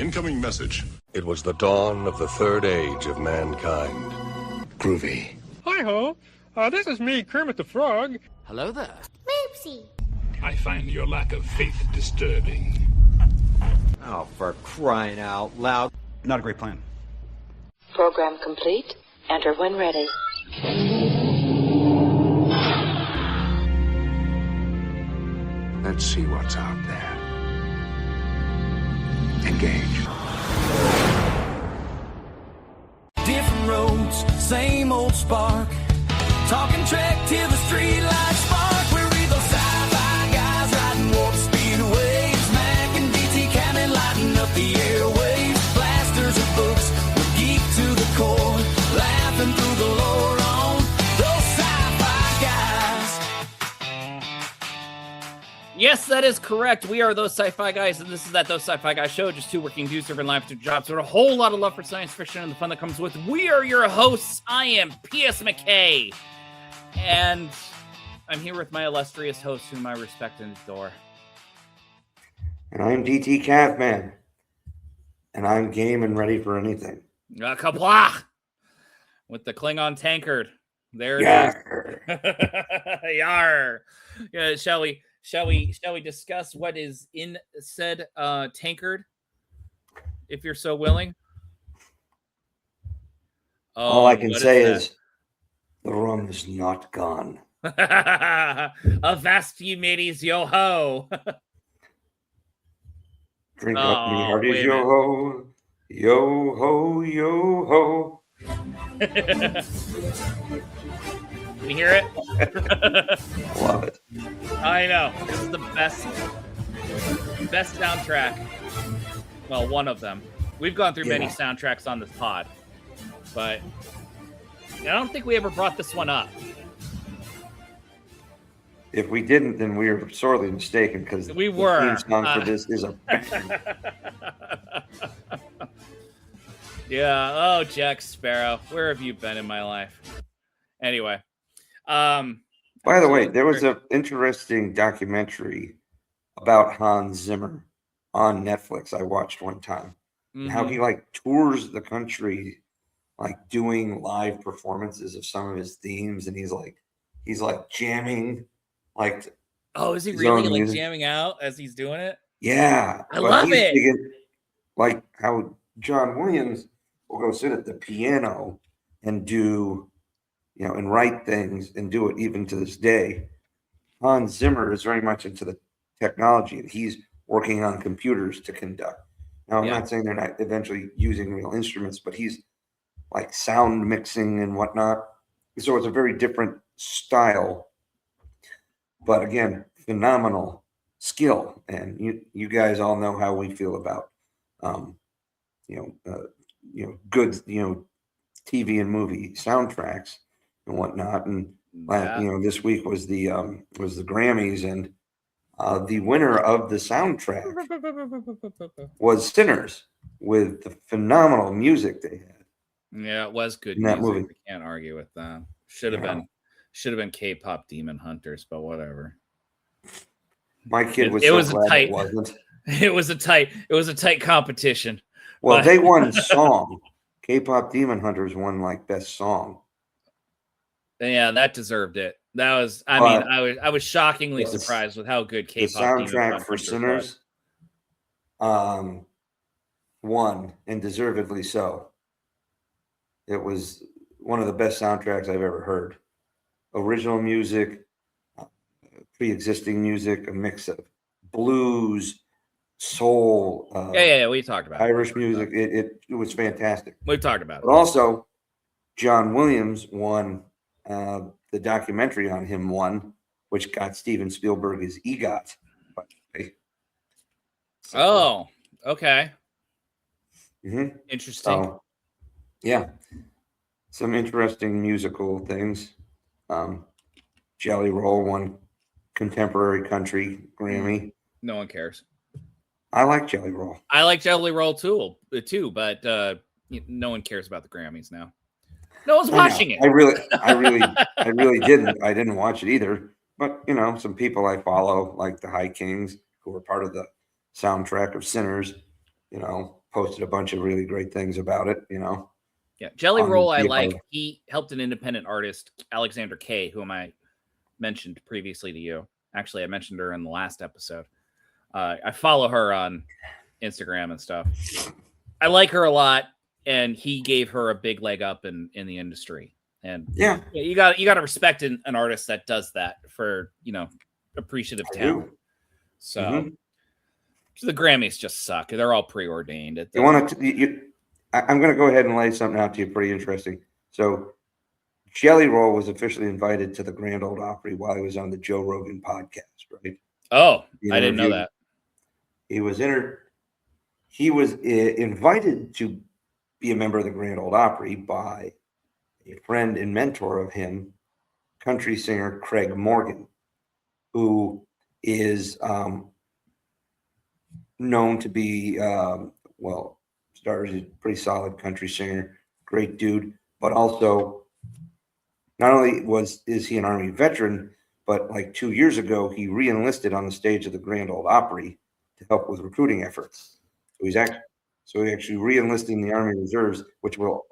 Incoming message. It was the dawn of the third age of mankind. Groovy. Hi-ho. This is me, Kermit the Frog. Hello there. Moopsie. I find your lack of faith disturbing. Oh, for crying out loud. Not a great plan. Program complete. Enter when ready. Let's see what's out there. Engage. Different roads, same old spark. Talking Trek till the street lights spark. We're those sci-fi guys riding warp speed waves. Mac and DT cannon lighting up the airwaves. Blasters of books, we're geek to the core. Laughing through the lore on those sci-fi guys. Yes, that is correct. We are Those Sci-Fi Guys, and this is that Those Sci-Fi Guys show. Just two working dudes serving life to jobs with a whole lot of love for science fiction and the fun that comes with. We are your hosts. I am P.S. McKay, and I'm here with my illustrious host, whom I respect and adore. And I'm DT Cavman, and I'm game and ready for anything. Kablah! With the Klingon tankard. There it is. Yar. Yeah, shall we discuss what is in said tankard, if you're so willing? All I can say is the rum is not gone. Avast ye mateys, yo ho. Drink up me hearties, yo ho, yo ho, yo ho. Can you hear it? Love it. I know. This is the best soundtrack. Well, one of them. We've gone through many soundtracks on this pod, but I don't think we ever brought this one up. If we didn't, then we were sorely mistaken, because we were. The theme song for this is a bang. Yeah. Oh, Jack Sparrow, where have you been in my life? Anyway. By the way, there was an interesting documentary about Hans Zimmer on Netflix I watched one time. Mm-hmm. How he tours the country doing live performances of some of his themes, and he's jamming is he really jamming out as he's doing it? Yeah. I love it. Like how John Williams will go sit at the piano and do and write things and do it even to this day. Hans Zimmer is very much into the technology, and he's working on computers to conduct. Now, I'm not saying they're not eventually using real instruments, but he's sound mixing and whatnot. So it's a very different style, but again, phenomenal skill. And you guys all know how we feel about, good, TV and movie soundtracks and whatnot. And this week was the Grammys, and the winner of the soundtrack was Sinners, with the phenomenal music they had. Yeah, it was good in music. That movie. We can't argue with that. Should have been K-pop Demon Hunters, but whatever. My kid was tight. it wasn't. It was a tight competition. Well, they won song. K-pop Demon Hunters won best song. Yeah, that deserved it. That was, I was shockingly surprised with how good K-pop. The soundtrack for Sinners won, and deservedly so. It was one of the best soundtracks I've ever heard. Original music, pre-existing music, a mix of blues, soul. We talked about Irish music. It was fantastic. We've talked about it. But also, John Williams won. The documentary on him won, which got Steven Spielberg his EGOT. Oh, okay. Mm-hmm. Interesting. So, yeah, some interesting musical things. Jelly Roll won Contemporary Country Grammy. No one cares. I like Jelly Roll. I like Jelly Roll too, but no one cares about the Grammys now. No one's watching it. I really didn't. I didn't watch it either. But some people I follow, like the High Kings, who were part of the soundtrack of Sinners, posted a bunch of really great things about it, you know. Yeah, Jelly Roll, I you like. know. He helped an independent artist, Alexander K., whom I mentioned previously to you. Actually, I mentioned her in the last episode. I follow her on Instagram and stuff. I like her a lot, and he gave her a big leg up in the industry. And Yeah, you got to respect an artist that does that for, you know, appreciative talent. So, so the Grammys just suck. They're all preordained. You want to? I'm going to go ahead and lay something out to you pretty interesting. So, Jelly Roll was officially invited to the Grand Ole Opry while he was on the Joe Rogan podcast, right? Oh, I didn't know that. He was invited to be a member of the Grand Ole Opry by a friend and mentor of him, country singer Craig Morgan, who is known to be, started as a pretty solid country singer, great dude, but also not only is he an Army veteran, but like 2 years ago, he re-enlisted on the stage of the Grand Ole Opry to help with recruiting efforts. So he's actually re-enlisting the Army Reserves,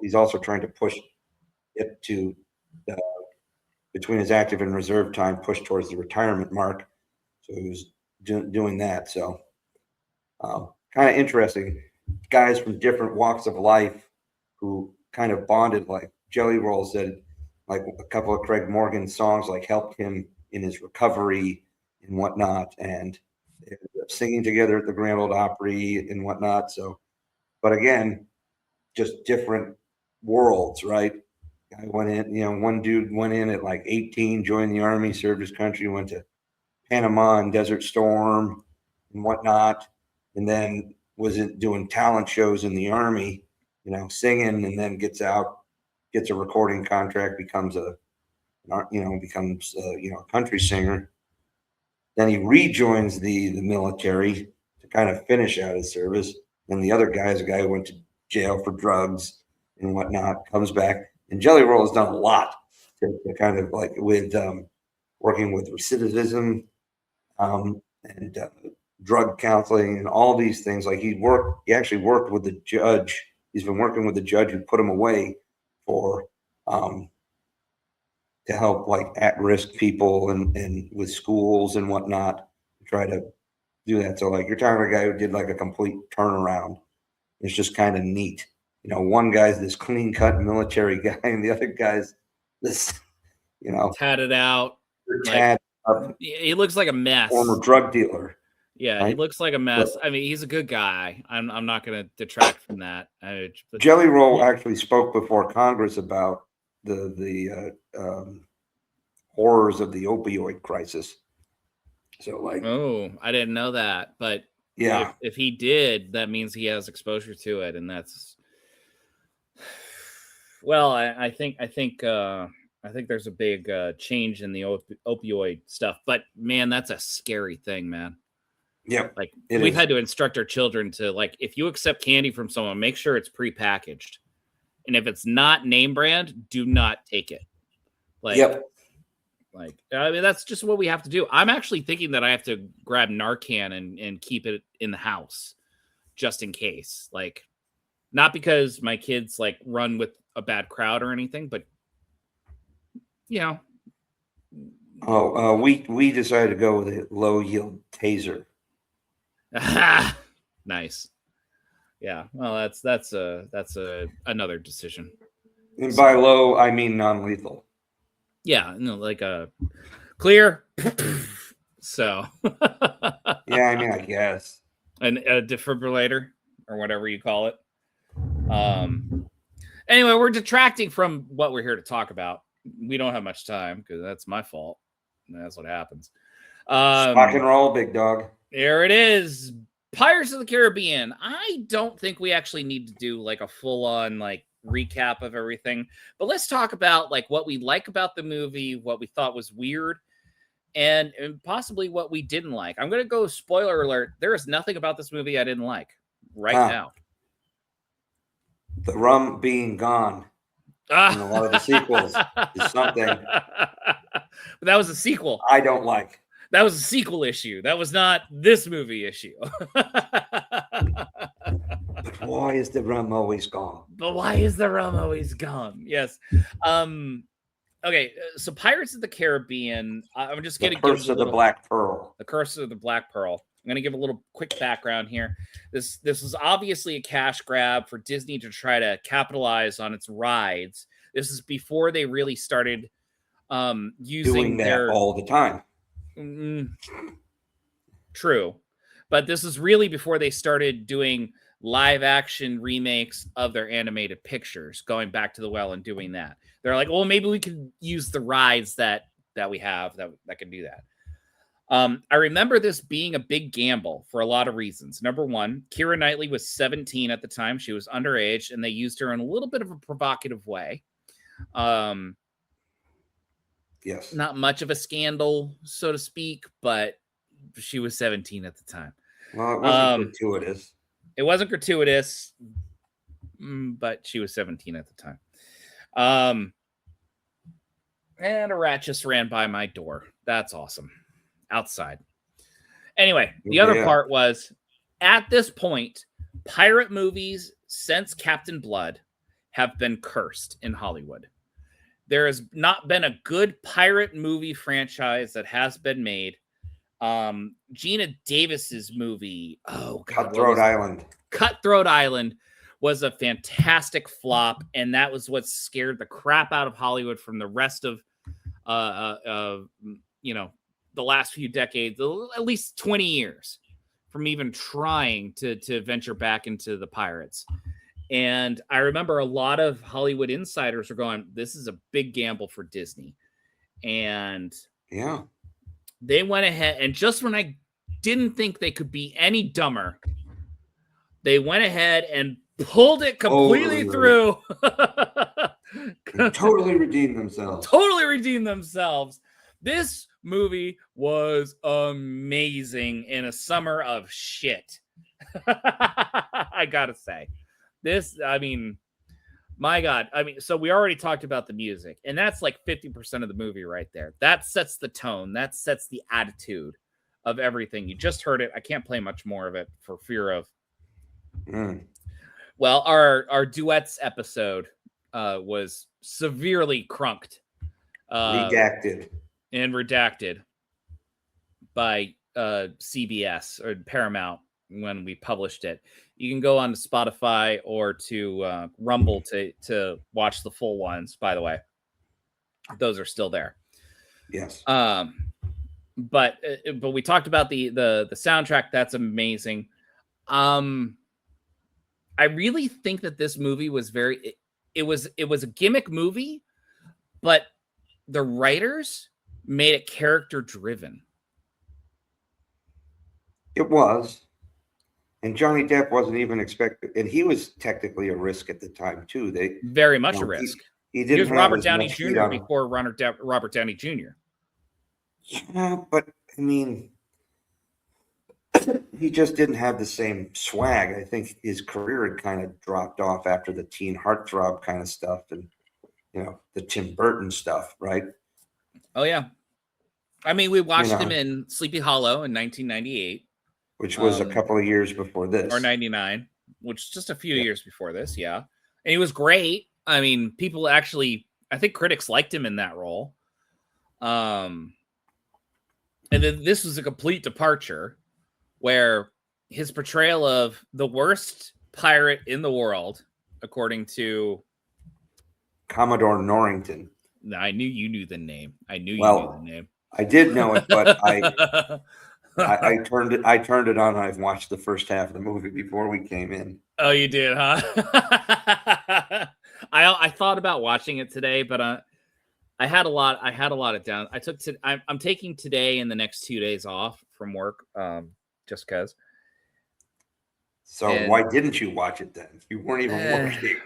he's also trying to push it to between his active and reserve time, push towards the retirement mark. So he was doing that. So kind of interesting. Guys from different walks of life who kind of bonded, like Jelly Roll said, like a couple of Craig Morgan songs like helped him in his recovery and whatnot, and they ended up singing together at the Grand Ole Opry and whatnot. So, but again, just different worlds, right? I went in, one dude went in at like 18, joined the Army, served his country, went to Panama and Desert Storm and whatnot, and then was doing talent shows in the Army, singing, and then gets out, gets a recording contract, becomes a country singer. Then he rejoins the military to kind of finish out his service. And the other guy is a guy who went to jail for drugs and whatnot, comes back. And Jelly Roll has done a lot to kind of like with working with recidivism and drug counseling and all these things. Like he actually worked with the judge. He's been working with the judge who put him away for to help like at-risk people and with schools and whatnot, try to do that. So like you're talking about a guy who did like a complete turnaround. It's just kind of neat. One guy's this clean-cut military guy, and the other guy's this, tatted out. Tatted up, he looks like a mess. Former drug dealer. Yeah, right? He looks like a mess. I mean, he's a good guy. I'm not going to detract from that. Jelly Roll actually spoke before Congress about the horrors of the opioid crisis. So like, oh, I didn't know that, but yeah, if he did, that means he has exposure to it, and that's well. I think there's a big change in the opioid stuff, but man, that's a scary thing, man. Yeah, like we've had to instruct our children to like, if you accept candy from someone, make sure it's prepackaged, and if it's not name brand, do not take it. Like, yep. Like, I mean, that's just what we have to do. I'm actually thinking that I have to grab Narcan and keep it in the house just in case. Like, not because my kids like run with a bad crowd or anything, but we decided to go with a low yield taser. Nice. Yeah. Well, that's another decision. And by low, I mean non-lethal. Yeah, like a clear. So. Yeah, I mean, I guess. A defibrillator or whatever you call it. Anyway, we're detracting from what we're here to talk about. We don't have much time because that's my fault. That's what happens. Rock and roll, big dog. There it is. Pirates of the Caribbean. I don't think we actually need to do like a full-on like recap of everything, but let's talk about like what we like about the movie, what we thought was weird, and possibly what we didn't like. I'm going to go spoiler alert. There is nothing about this movie I didn't like now. The rum being gone in a lot of the sequels is something. But that was a sequel. I don't like. That was a sequel issue. That was not this movie issue. why is the rum always gone? But why is the rum always gone? Yes. Okay, so Pirates of the Caribbean. I'm just going to give Curse of the Black Pearl. The Curse of the Black Pearl. I'm going to give a little quick background here. This was obviously a cash grab for Disney to try to capitalize on its rides. This is before they really started using doing that all the time. True, but this is really before they started doing live action remakes of their animated pictures, going back to the well and doing that. They're like, well, maybe we could use the rides that we have that can do that. I remember this being a big gamble for a lot of reasons. Number one, Keira Knightley was 17 at the time. She was underage, and they used her in a little bit of a provocative way. Yes. Not much of a scandal, so to speak, but she was 17 at the time. Well, it wasn't gratuitous. It wasn't gratuitous, but she was 17 at the time. And a rat just ran by my door. That's awesome. Outside. Anyway, the other part was, at this point, pirate movies since Captain Blood have been cursed in Hollywood. There has not been a good pirate movie franchise that has been made. Gina Davis's movie, Cutthroat Island. Cutthroat Island was a fantastic flop, and that was what scared the crap out of Hollywood from the rest of the last few decades, at least 20 years, from even trying to venture back into the pirates. And I remember a lot of Hollywood insiders were going, this is a big gamble for Disney. And yeah, they went ahead, and just when I didn't think they could be any dumber, they went ahead and pulled it completely through. Totally redeemed themselves. This movie was amazing in a summer of shit. I gotta say. My God. So we already talked about the music, and that's like 50% of the movie right there. That sets the tone. That sets the attitude of everything. You just heard it. I can't play much more of it for fear of... Well, our duets episode was severely crunked. Redacted by CBS or Paramount when we published it. You can go on to Spotify or to Rumble to watch the full ones, by the way. Those are still there. Yes. But we talked about the soundtrack. That's amazing. I really think that this movie was it was a gimmick movie, but the writers made it character driven. It was. And Johnny Depp wasn't even expected, and he was technically a risk at the time too. Very much a risk. He didn't. He was Robert Downey Jr. before Robert Downey Jr. Yeah, but I mean, he just didn't have the same swag. I think his career had kind of dropped off after the teen heartthrob kind of stuff, and the Tim Burton stuff, right? Oh yeah, we watched him in Sleepy Hollow in 1998. Which was a couple of years before this. Or 99, which is just a few years before this, yeah. And he was great. People actually, I think critics liked him in that role. And then this was a complete departure where his portrayal of the worst pirate in the world, according to Commodore Norrington. I knew you knew the name. I knew the name. I did know it, but I turned it on. I've watched the first half of the movie before we came in. Oh, you did, huh? I thought about watching it today, but I had a lot of down. I'm taking today and the next 2 days off from work, just because. So why didn't you watch it then? You weren't even working.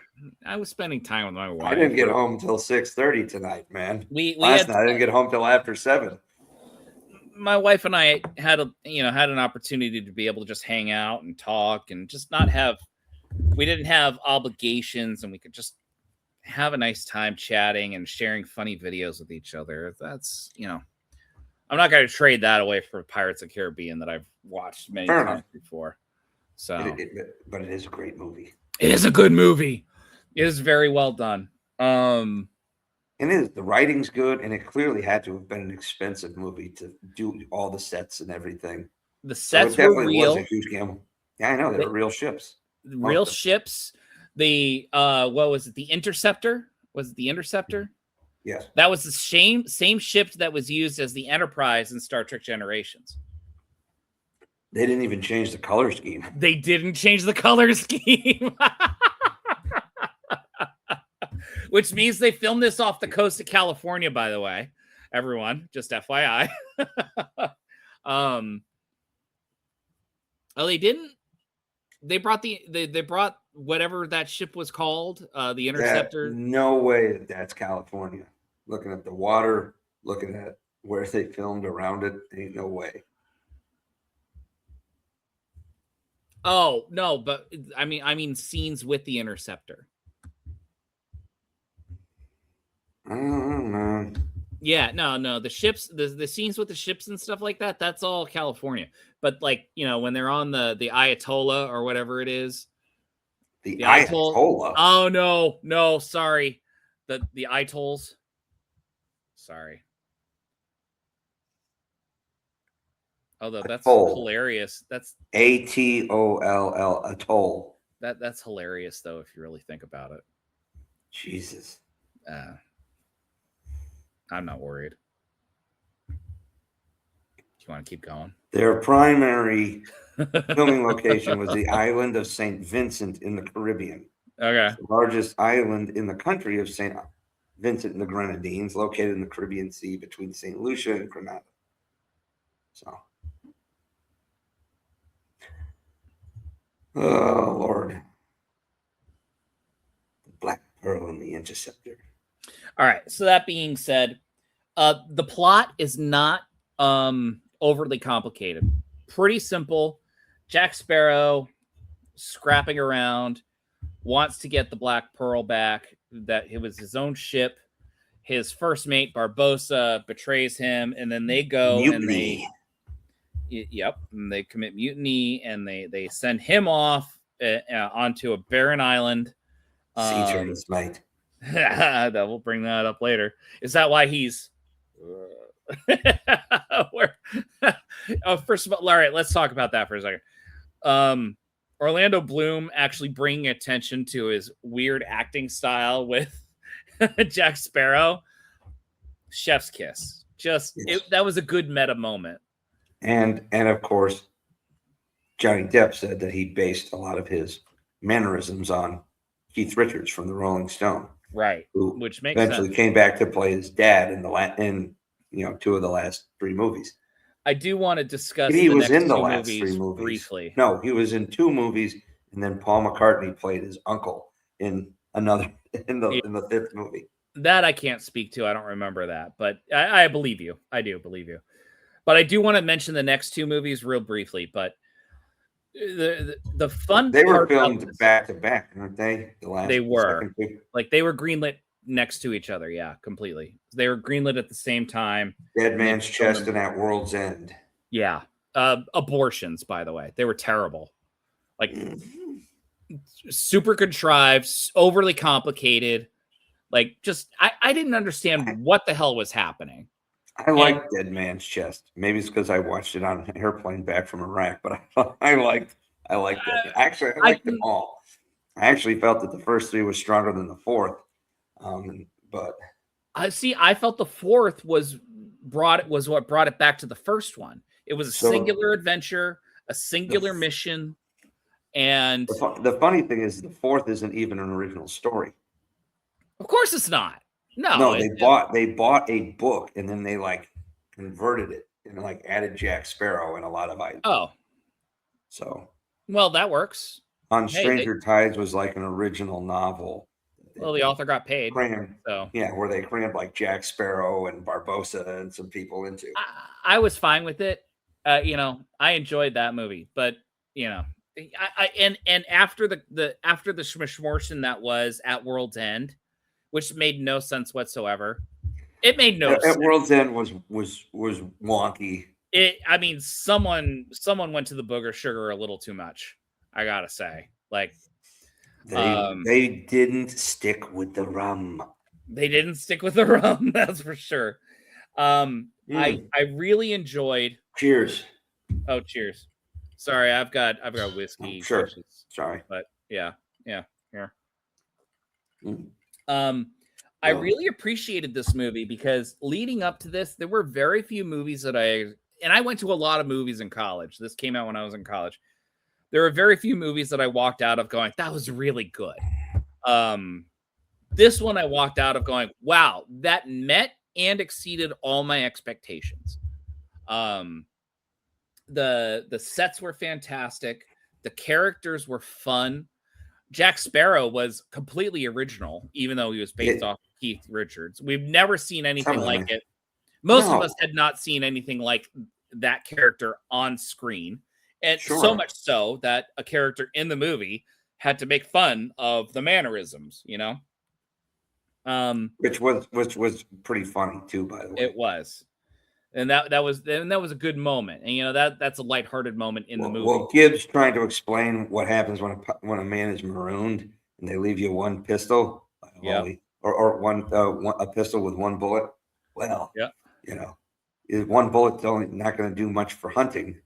I was spending time with my wife. I didn't get home till 6:30 tonight, man. Last night I didn't get home till after 7. My wife and I had an opportunity to be able to just hang out and talk and just we didn't have obligations, and we could just have a nice time chatting and sharing funny videos with each other. That's, I'm not going to trade that away for Pirates of the Caribbean that I've watched many times before. So, but it is a great movie. It is a good movie. It is very well done. And the writing's good, and it clearly had to have been an expensive movie to do all the sets and everything. The sets were real. Was a huge gamble. Yeah, I know they were real ships. Real ships. The what was it? The Interceptor? Was it the Interceptor? Yes. That was the same ship that was used as the Enterprise in Star Trek Generations. They didn't even change the color scheme. They didn't change the color scheme. Which means they filmed this off the coast of California, by the way. Everyone, just FYI. Oh, they didn't. They brought they brought whatever that ship was called, the Interceptor. No way that's California. Looking at the water, looking at where they filmed around it, ain't no way. Oh no, but I mean scenes with the Interceptor. I don't know. Yeah, no, the ships, the scenes with the ships and stuff like that, that's all California. But like, when they're on the Ayatollah or whatever it is. The Ayatollah? Oh, no, sorry. The atolls. Sorry. Although that's hilarious. That's ATOLL, atoll. That's hilarious though, if you really think about it. Jesus. I'm not worried. Do you want to keep going? Their primary filming location was the island of St. Vincent in the Caribbean. Okay. The largest island in the country of St. Vincent and the Grenadines, located in the Caribbean Sea between St. Lucia and Grenada. So. Oh, Lord. The Black Pearl and the Interceptor. All right. So that being said, the plot is not overly complicated. Pretty simple. Jack Sparrow scrapping around, wants to get the Black Pearl back. That it was his own ship. His first mate Barbossa betrays him, and then they go mutiny. And they commit mutiny, and they send him off onto a barren island. Sea turtles, mate. We'll bring that up later. Is that why he's? First of all, all right, let's talk about that for a second. Orlando Bloom actually bringing attention to his weird acting style with Jack Sparrow. Chef's kiss. That was a good meta moment. And of course, Johnny Depp said that he based a lot of his mannerisms on Keith Richards from the Rolling Stone, right? Which makes eventually sense. Came back to play his dad in two of the last three movies. I do want to discuss. He was in the last three movies briefly. No, he was in two movies, and then Paul McCartney played his uncle in another in the fifth movie. That I can't speak to. I don't remember that, but I believe you. I do believe you. But I do want to mention the next two movies real briefly. But the fun they were filmed back to back, weren't they? They were like they were greenlit next to each other. Yeah, completely. They were greenlit at the same time. Dead Man's Chest and At World's End. Yeah. Abortions, by the way. They were terrible. Like super contrived, overly complicated. Like just I didn't understand what the hell was happening. I like Dead Man's Chest. Maybe it's because I watched it on an airplane back from Iraq, but I liked that. Actually, I liked them all. I actually felt that the first three was stronger than the fourth. But I felt the fourth was what brought it back to the first one. It was a singular adventure, a singular mission, and the funny thing is the fourth isn't even an original story. Of course, it's not. No, they bought a book and then they converted it and added Jack Sparrow and a lot of items. Oh, so well, that works. On Stranger Tides was like an original novel. Well, the author got paid. Where they crammed Jack Sparrow and Barbossa and some people into. I was fine with it. I enjoyed that movie, but after the schmishmortion that was At World's End, which made no sense whatsoever. It made no sense. At World's End was wonky. Someone went to the booger sugar a little too much. I gotta say, like, They didn't stick with the rum. they didn't stick with the rum, that's for sure. I really enjoyed. Cheers. Oh, cheers. Sorry, I've got whiskey. Sure. Which is, Sorry. but yeah. Here. Mm. I really appreciated this movie because leading up to this, there were very few movies that I went to a lot of movies in college. This came out when I was in college. There were very few movies that I walked out of going, that was really good. This one I walked out of going, wow, that met and exceeded all my expectations. The sets were fantastic. The characters were fun. Jack Sparrow was completely original, even though he was based off Keith Richards. We've never seen anything like it. Most of us had not seen anything like that character on screen. And so much so that a character in the movie had to make fun of the mannerisms, you know? Which was pretty funny too, by the way. It was. And that was a good moment. And you know, that's a lighthearted moment in the movie. Well, Gibbs trying to explain what happens when a man is marooned and they leave you one pistol, or a pistol with one bullet. Well, you know, one bullet's only not going to do much for hunting.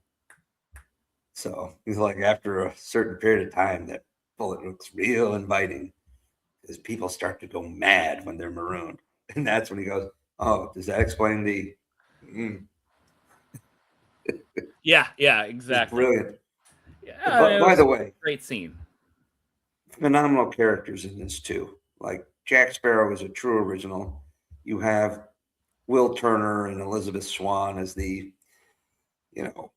So he's like, after a certain period of time, that bullet looks real inviting because people start to go mad when they're marooned, and that's when he goes, "Oh, does that explain the?" Yeah, exactly. It's brilliant. Yeah, by the way, great scene. Phenomenal characters in this too. Like Jack Sparrow is a true original. You have Will Turner and Elizabeth Swann as the, you know,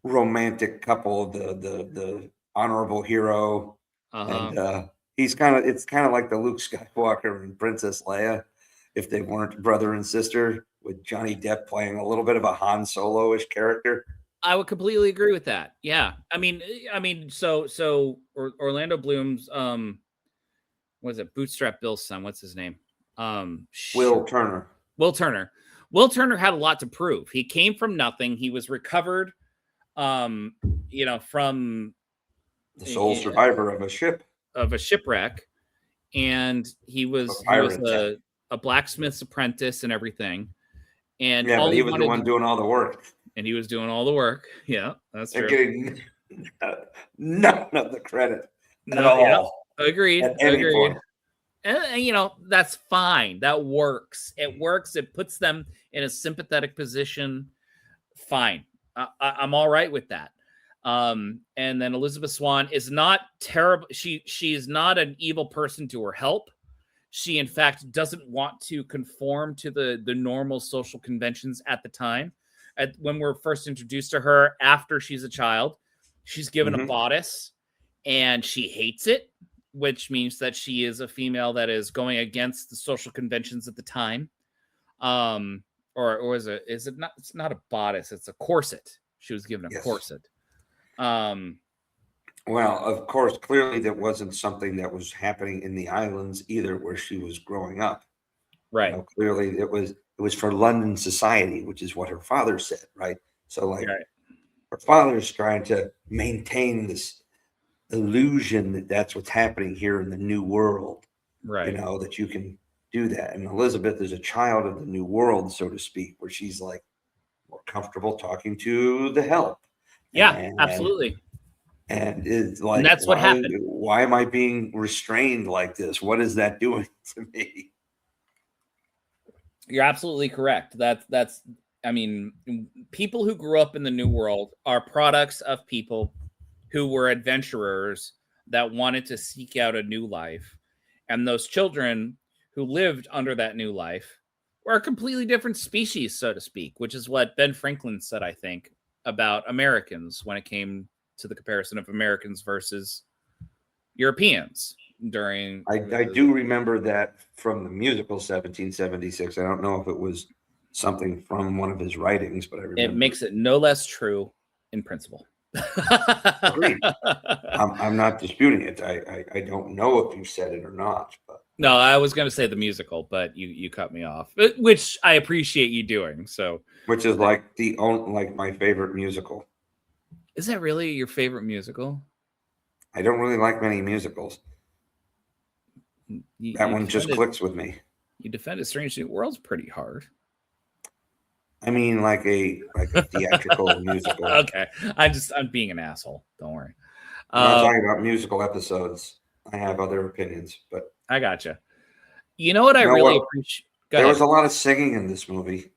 romantic couple, the honorable hero, and it's kind of like the Luke Skywalker and Princess Leia, if they weren't brother and sister, with Johnny Depp playing a little bit of a Han Solo-ish character. I would completely agree with that. Yeah. I mean, so Orlando Bloom's, what is it? Bootstrap Bill's son. What's his name? Will Turner. Will Turner had a lot to prove. He came from nothing. He was recovered, from the sole survivor of a shipwreck. And he was a blacksmith's apprentice and everything. And but he was the one doing all the work. And he was doing all the work. Yeah, that's true. Getting none of the credit at all. Yeah. Agreed. And you know, that's fine. That works. It works. It puts them in a sympathetic position. Fine. I'm all right with that. And then Elizabeth Swann is not terrible. She is not an evil person to her help. She, in fact, doesn't want to conform to the normal social conventions at the time. When we're first introduced to her after she's a child, she's given a bodice and she hates it, which means that she is a female that is going against the social conventions at the time. Or is it not? It's not a bodice. It's a corset. She was given a corset. Well, of course, clearly that wasn't something that was happening in the islands either, where she was growing up. Right. You know, clearly it was for London society, which is what her father said, right? So like her father's trying to maintain this illusion that that's what's happening here in the new world. Right. You know, that you can do that. And Elizabeth is a child of the new world, so to speak, where she's like more comfortable talking to the help. Yeah, absolutely. And it's like, and that's what happened. Why am I being restrained like this? What is that doing to me? You're absolutely correct. I mean, people who grew up in the New World are products of people who were adventurers that wanted to seek out a new life. And those children who lived under that new life were a completely different species, so to speak, which is what Ben Franklin said, I think, about Americans when it came to the comparison of Americans versus Europeans during. I do remember that from the musical 1776. I don't know if it was something from one of his writings, but I remember. It makes it no less true in principle. Agreed. I'm not disputing it. I don't know if you said it or not, but. No, I was going to say the musical, but you cut me off, which I appreciate you doing. So, which is like my favorite musical. Is that really your favorite musical? I don't really like many musicals. That one just clicks with me. You defended Strange New Worlds pretty hard. I mean, like a theatrical musical. Okay, I'm being an asshole. Don't worry. I'm not talking about musical episodes. I have other opinions, but I gotcha. You know what I really appreciate? There was a lot of singing in this movie.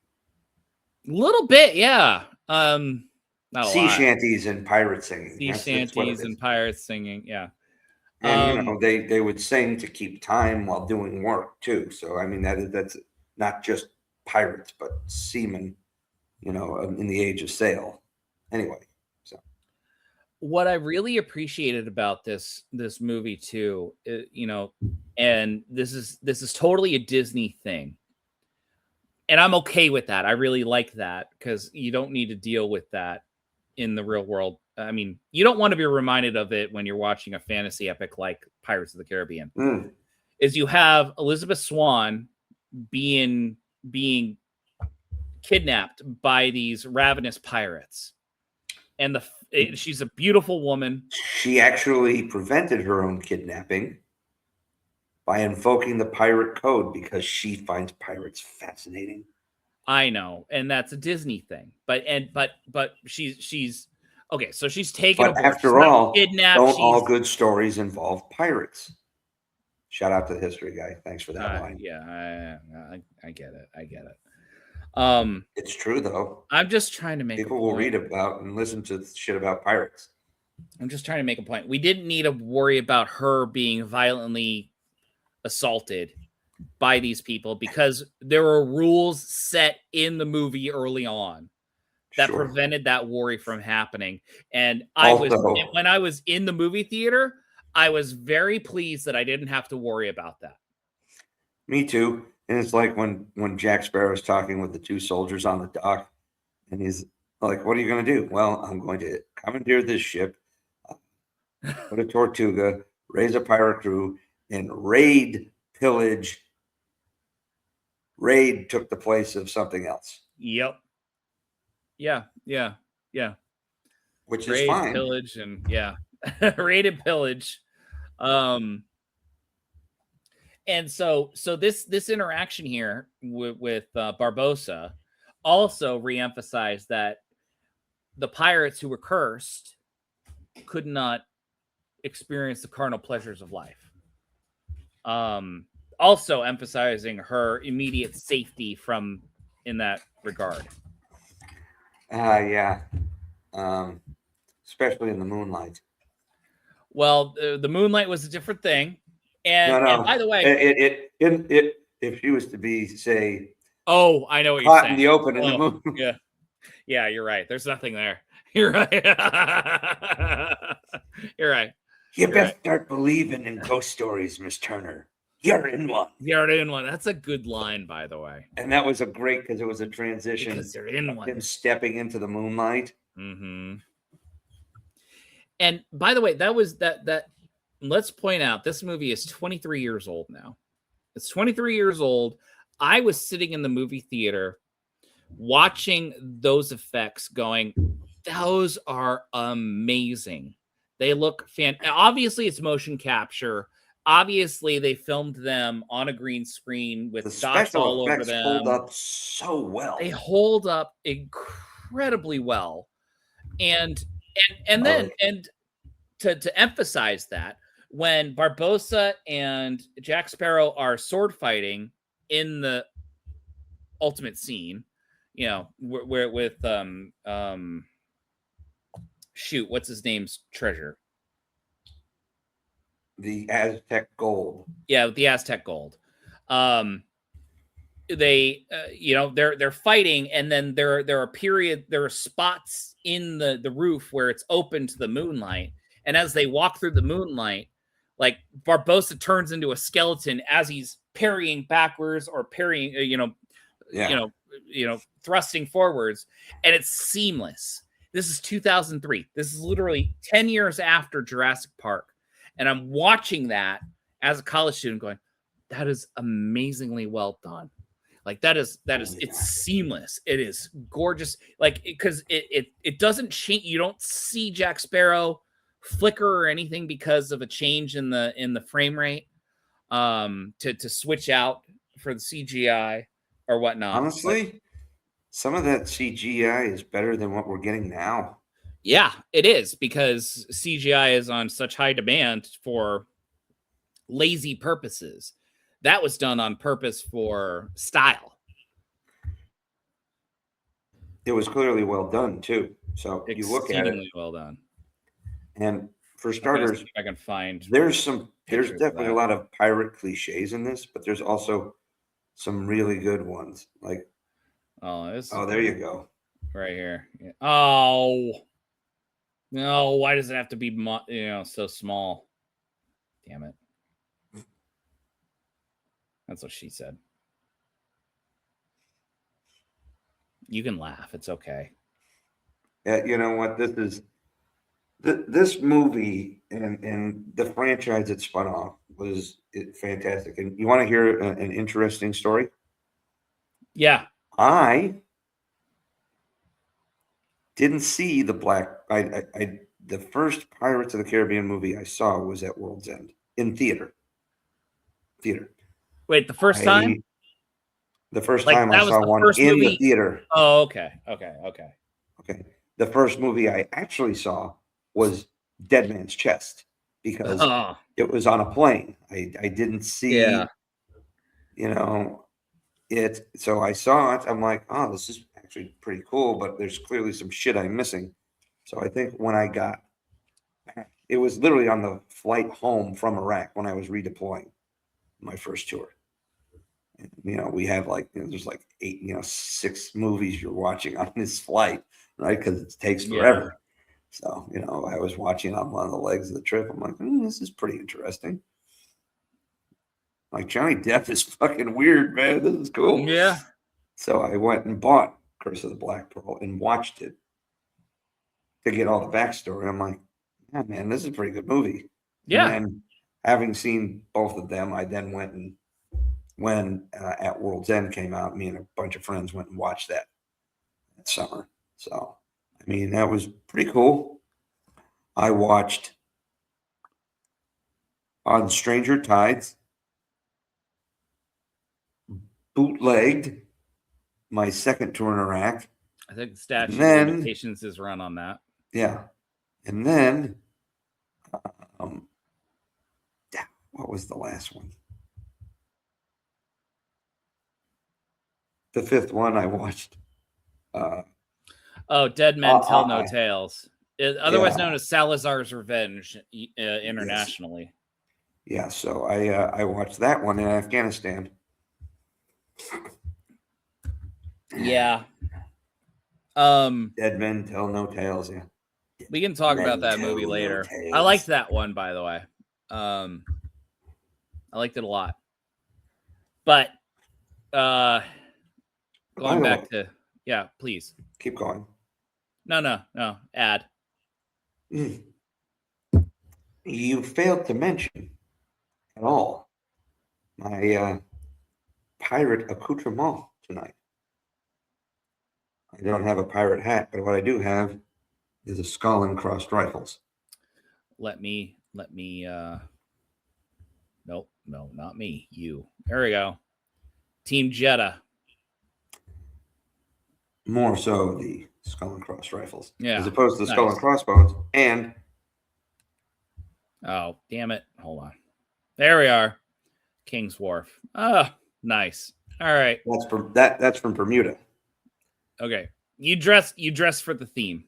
A little bit, yeah. Not a sea lot. shanties and pirate singing. Sea shanties and pirates singing, yeah. And they would sing to keep time while doing work too. So I mean that's not just pirates, but seamen, in the age of sail. Anyway, so what I really appreciated about this movie too, and this is totally a Disney thing, and I'm okay with that. I really like that because you don't need to deal with that in the real world. I mean, you don't want to be reminded of it when you're watching a fantasy epic like Pirates of the Caribbean. Is you have Elizabeth Swann being kidnapped by these ravenous pirates, and she's a beautiful woman. She actually prevented her own kidnapping by invoking the pirate code because she finds pirates fascinating. I know, and that's a Disney thing, but she's okay. So she's taken. But after all, don't all good stories involve pirates? Shout out to the history guy. Thanks for that line. Yeah, I get it. I get it. It's true though. I'm just trying to make people will read about and listen to shit about pirates. I'm just trying to make a point. We didn't need to worry about her being violently assaulted by these people because there were rules set in the movie early on that prevented that worry from happening. And when I was in the movie theater, I was very pleased that I didn't have to worry about that. Me too. And it's like when Jack Sparrow is talking with the two soldiers on the dock, and he's like, "What are you going to do?" "Well, I'm going to commandeer this ship, put a Tortuga, raise a pirate crew, and raid, pillage. Raid took the place of something else." Yep. Yeah. Which raid, is fine. Pillage, and raid and pillage. And so this interaction here with Barbossa also reemphasized that the pirates who were cursed could not experience the carnal pleasures of life. Also emphasizing her immediate safety in that regard. Yeah. Especially in the moonlight. Well, the moonlight was a different thing. And, no. And by the way, if she was to be, say, I know what you're saying. In the open in the moon. Yeah, you're right. There's nothing there. You're right. You're right. You best start believing in ghost stories, Miss Turner. You're in one. You're in one. That's a good line, by the way. And that was because it was a transition. Because you're in one. Him stepping into the moonlight. Mm-hmm. And by the way, that was that. Let's point out this movie is 23 years old now. It's 23 years old. I was sitting in the movie theater watching those effects going, those are amazing. They look fantastic. Obviously, it's motion capture. Obviously, they filmed them on a green screen with dots all over them. Hold up so well. They hold up incredibly well. And then to emphasize that, when Barbossa and Jack Sparrow are sword fighting in the ultimate scene, where with what's his name's treasure? The Aztec gold. Yeah, the Aztec gold. They they're fighting, and then there are spots in the roof where it's open to the moonlight, and as they walk through the moonlight, like Barbossa turns into a skeleton as he's parrying backwards or parrying, thrusting forwards, and it's seamless. This is 2003. This is literally 10 years after Jurassic Park, and I'm watching that as a college student, going, "That is amazingly well done." Like it's seamless. It is gorgeous. Like because it doesn't change. You don't see Jack Sparrow flicker or anything because of a change in the frame rate to switch out for the CGI or whatnot. Honestly, some of that CGI is better than what we're getting now. Yeah, it is, because CGI is on such high demand for lazy purposes. That was done on purpose for style. It was clearly well done too. So you look at it, well done. and for starters, I can find there's definitely a lot of pirate cliches in this, but there's also some really good ones. Like, there you go, right here. Yeah. Oh no, why does it have to be so small? Damn it. That's what she said. You can laugh. It's okay. Yeah, you know what? This movie and the franchise it spun off was fantastic. And you want to hear an interesting story? Yeah. I didn't see the the first Pirates of the Caribbean movie I saw was at World's End in theater. Wait, the first time? The first time I saw one in the theater. Oh, okay. The first movie I actually saw was Dead Man's Chest, because it was on a plane. I didn't see, it. So I saw it. I'm like, oh, this is actually pretty cool, but there's clearly some shit I'm missing. So I think when I got back, it was literally on the flight home from Iraq when I was redeploying my first tour. We have there's 6 movies you're watching on this flight, right? Because it takes forever. Yeah. So, I was watching on one of the legs of the trip. I'm like, this is pretty interesting. Like, Johnny Depp is fucking weird, man. This is cool. Yeah. So I went and bought Curse of the Black Pearl and watched it to get all the backstory. I'm like, yeah, man, this is a pretty good movie. Yeah. And having seen both of them, I then went and when At World's End came out, me and a bunch of friends went and watched that summer. So, that was pretty cool. I watched On Stranger Tides, bootlegged my second tour in Iraq. I think the statute of limitations is run on that. Yeah. And then, what was the last one? The fifth one I watched. Dead Men Tell No Tales. Otherwise known as Salazar's Revenge internationally. Yeah, so I watched that one in Afghanistan. Yeah. Dead Men Tell No Tales, yeah. We can talk about that movie later. I liked that one, by the way. I liked it a lot. But going back to please. Keep going. No. Add. You failed to mention at all my pirate accoutrement tonight. I don't have a pirate hat, but what I do have is a skull and crossed rifles. Let me nope, no, not me. You. There we go. Team Jeddah. More so the skull and crossed rifles. Yeah. As opposed to the skull and crossbones. And oh, damn it. Hold on. There we are. King's Wharf. Oh, nice. All right. That's from Bermuda. Okay. You dress for the theme.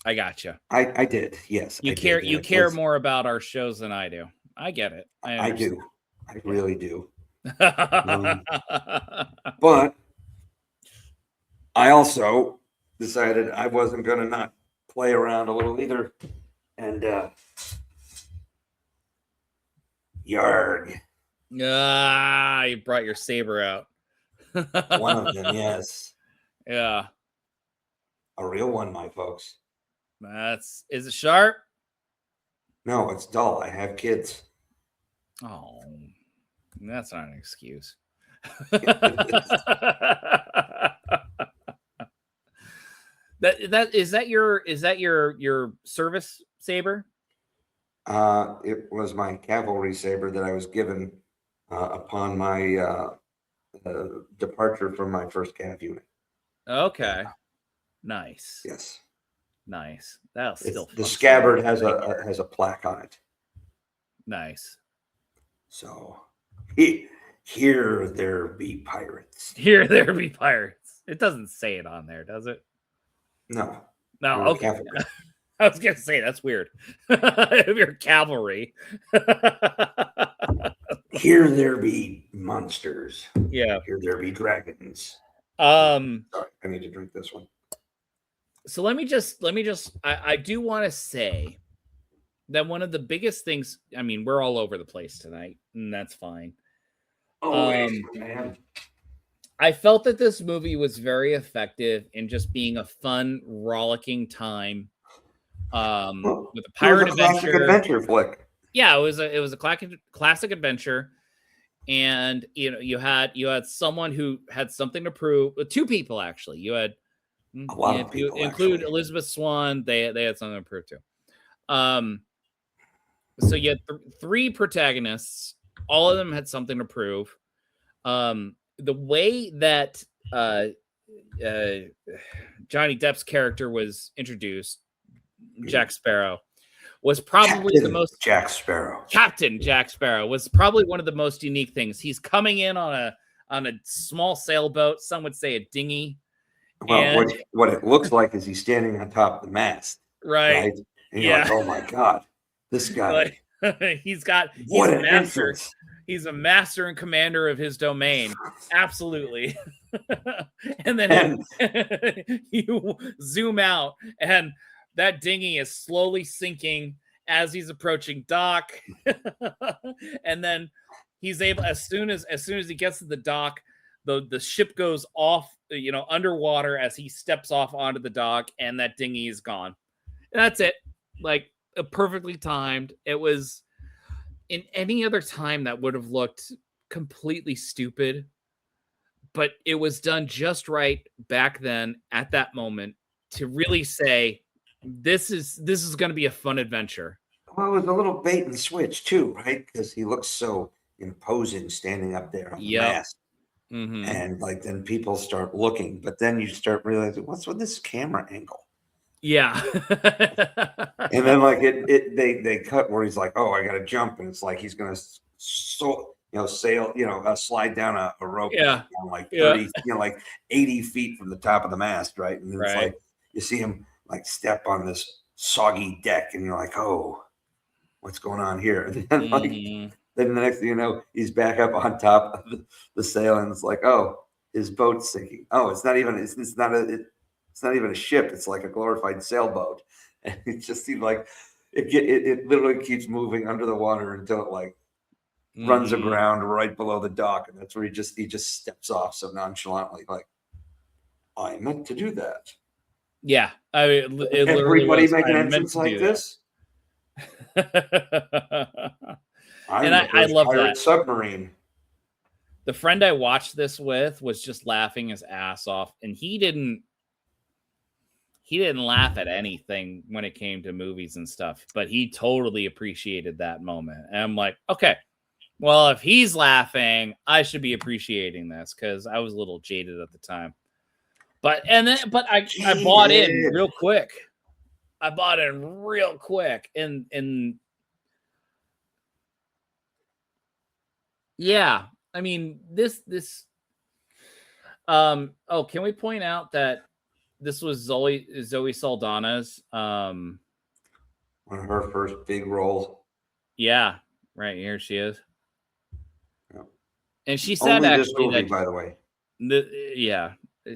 I got you. I did. Yes. You care more about our shows than I do. I get it. I do. I really do. But I also decided I wasn't going to not play around a little either. And yarg. You brought your saber out. One of them, yes. Yeah. A real one, my folks. Is it sharp? No, it's dull. I have kids. Oh, that's not an excuse. Is that your service saber? It was my cavalry saber that I was given upon my departure from my first cav unit. Okay. Nice. Yes. Nice. That'll still the scabbard has a plaque on it. Nice. So here there be pirates. Here there be pirates. It doesn't say it on there, does it? No. No. Okay. I was gonna say that's weird. If you're cavalry. Here there be monsters. Yeah. Here there be dragons. Sorry, I need to drink this one. So let me just I do want to say that one of the biggest things, I mean, we're all over the place tonight, and that's fine. Man. I felt that this movie was very effective in just being a fun, rollicking time. With a pirate adventure flick. Yeah, it was a classic adventure. And you had someone who had something to prove. Two people actually. You had a lot of people, include Elizabeth Swann. They had something to prove too. So you had three protagonists. All of them had something to prove. The way that Johnny Depp's character was introduced, Jack Sparrow, was probably the most Captain Jack Sparrow was probably one of the most unique things. He's coming in on a small sailboat. Some would say a dinghy. Well, what it looks like is he's standing on top of the mast. Right. And you're like, oh my God, this guy. He's a master. He's a master and commander of his domain. Absolutely. And then you zoom out and that dinghy is slowly sinking as he's approaching dock. And then he's able, as soon as he gets to the dock, the ship goes off, underwater as he steps off onto the dock, and that dinghy is gone. And that's it. Like, perfectly timed. It was, in any other time that would have looked completely stupid, but it was done just right back then at that moment to really say, this is going to be a fun adventure. Well, it was a little bait and switch too, right? Because he looks so imposing standing up there on the mast. Mm-hmm. And then people start looking, but then you start realizing, what's with this camera angle? Yeah. And then they cut where he's like, oh, I gotta jump, and it's like he's gonna sail, slide down a rope down 30, 80 feet from the top of the mast, right? And then it's like you see him step on this soggy deck, and you're like, oh, what's going on here? And then then the next thing you know, he's back up on top of the sail, and it's like, oh, his boat's sinking. Oh, it's not even a ship. It's like a glorified sailboat. And it just seemed like it literally keeps moving under the water until it runs aground right below the dock. And that's where he just steps off so nonchalantly, like, I meant to do that. Yeah. I mean, everybody make an entrance like this. I love that submarine. The friend I watched this with was just laughing his ass off, and he didn't laugh at anything when it came to movies and stuff, but he totally appreciated that moment. And I'm like, okay, well, if he's laughing, I should be appreciating this, because I was a little jaded at the time. But I bought in real quick. And yeah, I mean, this can we point out that this was Zoe Saldana's one of her first big roles. Yeah, right here she is. Yeah. And she said, only actually, this movie, that, by the way.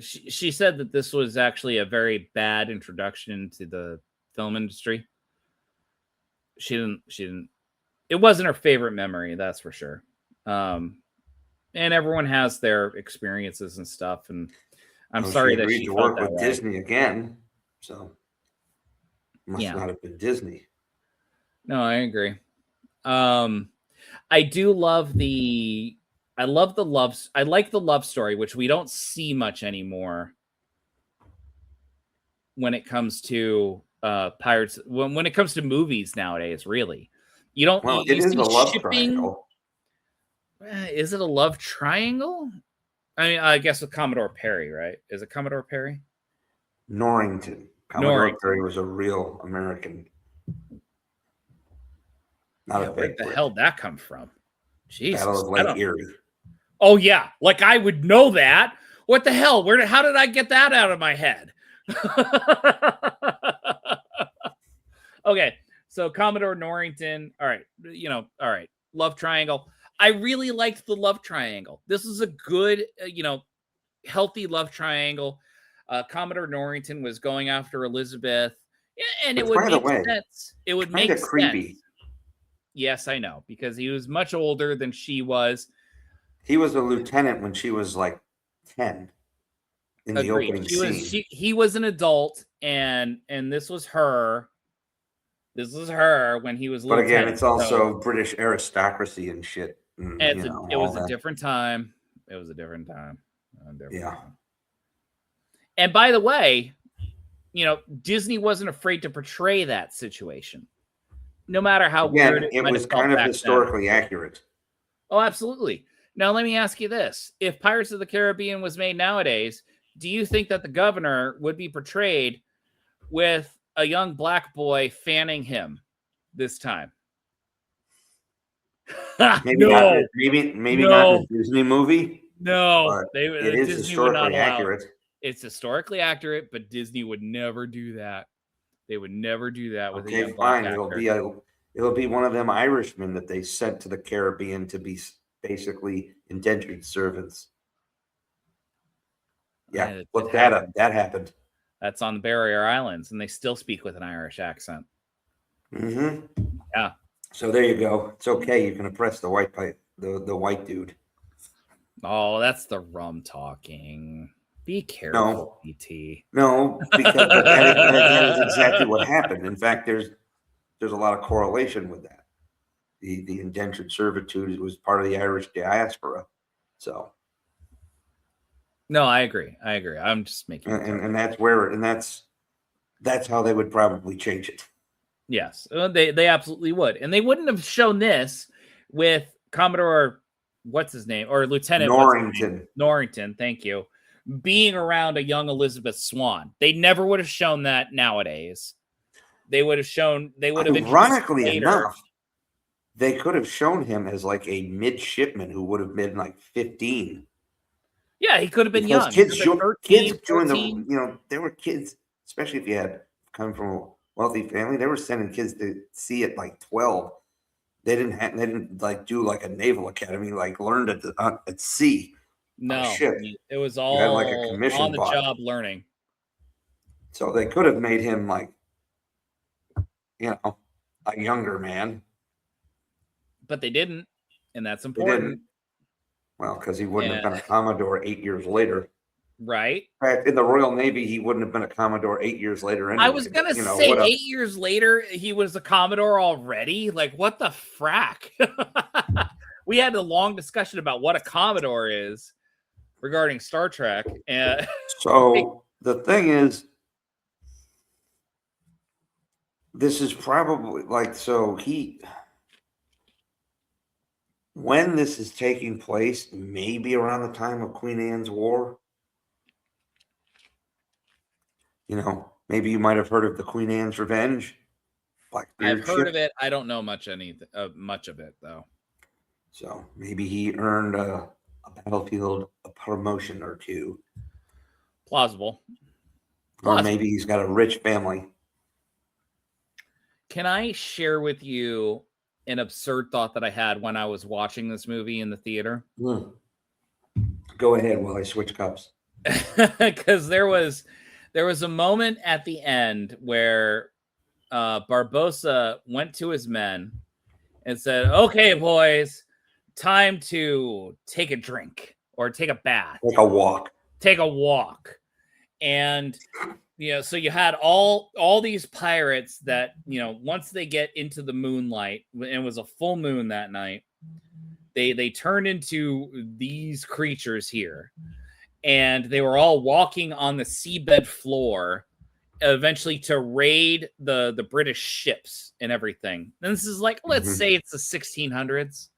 She said that this was actually a very bad introduction to the film industry. She didn't. It wasn't her favorite memory, that's for sure. And everyone has their experiences and stuff, and I'm sorry that she to felt work with way. Disney again, so must not have been Disney. No, I agree. I do love the I like the love story, which we don't see much anymore when it comes to pirates. When it comes to movies nowadays, really, you don't. Well, you it is see a love shipping. triangle. Is it a love triangle? I mean, I guess with Commodore Perry, right? Is it Commodore Perry? Norrington. Commodore Perry was a real American. Not a Where fake the Brit. hell did that come from? Jesus. Battle of Lake Erie. Oh yeah, like I would know that. What the hell? How did I get that out of my head? Okay, so Commodore Norrington. All right, all right. Love triangle. I really liked the love triangle. This is a good, healthy love triangle. Commodore Norrington was going after Elizabeth, and it would make sense. It would make sense. Creepy. Yes, I know, because he was much older than she was. He was a lieutenant when she was like 10 in the opening scene. He was an adult, and this was her. This was her when he was. But again, it's also British aristocracy and shit. It was a different time. It was a different time. Yeah. And by the way, Disney wasn't afraid to portray that situation, no matter how weird it was kind of historically accurate. Oh, absolutely. Now, let me ask you this. If Pirates of the Caribbean was made nowadays, do you think that the governor would be portrayed with a young black boy fanning him this time? Maybe not a Disney movie. No. It is historically accurate. It's historically accurate, but Disney would never do that. They would never do that with a young black actor. It'll be one of them Irishmen that they sent to the Caribbean to be basically indentured servants. Yeah, look that up. That happened. That's on the Barrier Islands, and they still speak with an Irish accent. Mm-hmm. Yeah. So there you go. It's okay. You can oppress the white white dude. Oh, that's the rum talking. Be careful, BT. No, because that is exactly what happened. In fact, there's a lot of correlation with that. The indentured servitude was part of the Irish diaspora. So. No, I agree. I'm just making and that's how they would probably change it. Yes, they absolutely would, and they wouldn't have shown this with Commodore, what's his name, or Lieutenant Norrington. Thank you. Being around a young Elizabeth Swann, they never would have shown that nowadays. They would have shown. They would have. Ironically enough, they could have shown him as like a midshipman who would have been like 15. Yeah, he could have been young. Kids joined there were kids, especially if you had come from a wealthy family. They were sending kids to sea at like 12. They didn't like do like a naval academy, like learned at sea. No, it was all like a commission on the job learning. So they could have made him like, a younger man. But they didn't, and that's important. Well, because he wouldn't have been a Commodore 8 years later. Right. In fact, in the Royal Navy, he wouldn't have been a Commodore 8 years later anyway. I was going to say 8 years later, he was a Commodore already. Like, what the frack? We had a long discussion about what a Commodore is regarding Star Trek. And so the thing is, this is probably like, when this is taking place, maybe around the time of Queen Anne's War. Maybe you might have heard of the Queen Anne's Revenge. I've heard of it. I don't know much of it, though. So maybe he earned a battlefield, a promotion or two. Plausible. Or maybe he's got a rich family. Can I share with you an absurd thought that I had when I was watching this movie in the theater? Go ahead while I switch cups. Because there was a moment at the end where Barbossa went to his men and said, "Okay, boys, time to take a drink or take a bath. Take a walk. And so you had all these pirates that, once they get into the moonlight, and it was a full moon that night, they turned into these creatures here, and they were all walking on the seabed floor, eventually to raid the British ships and everything. And this is like, let's say it's the 1600s.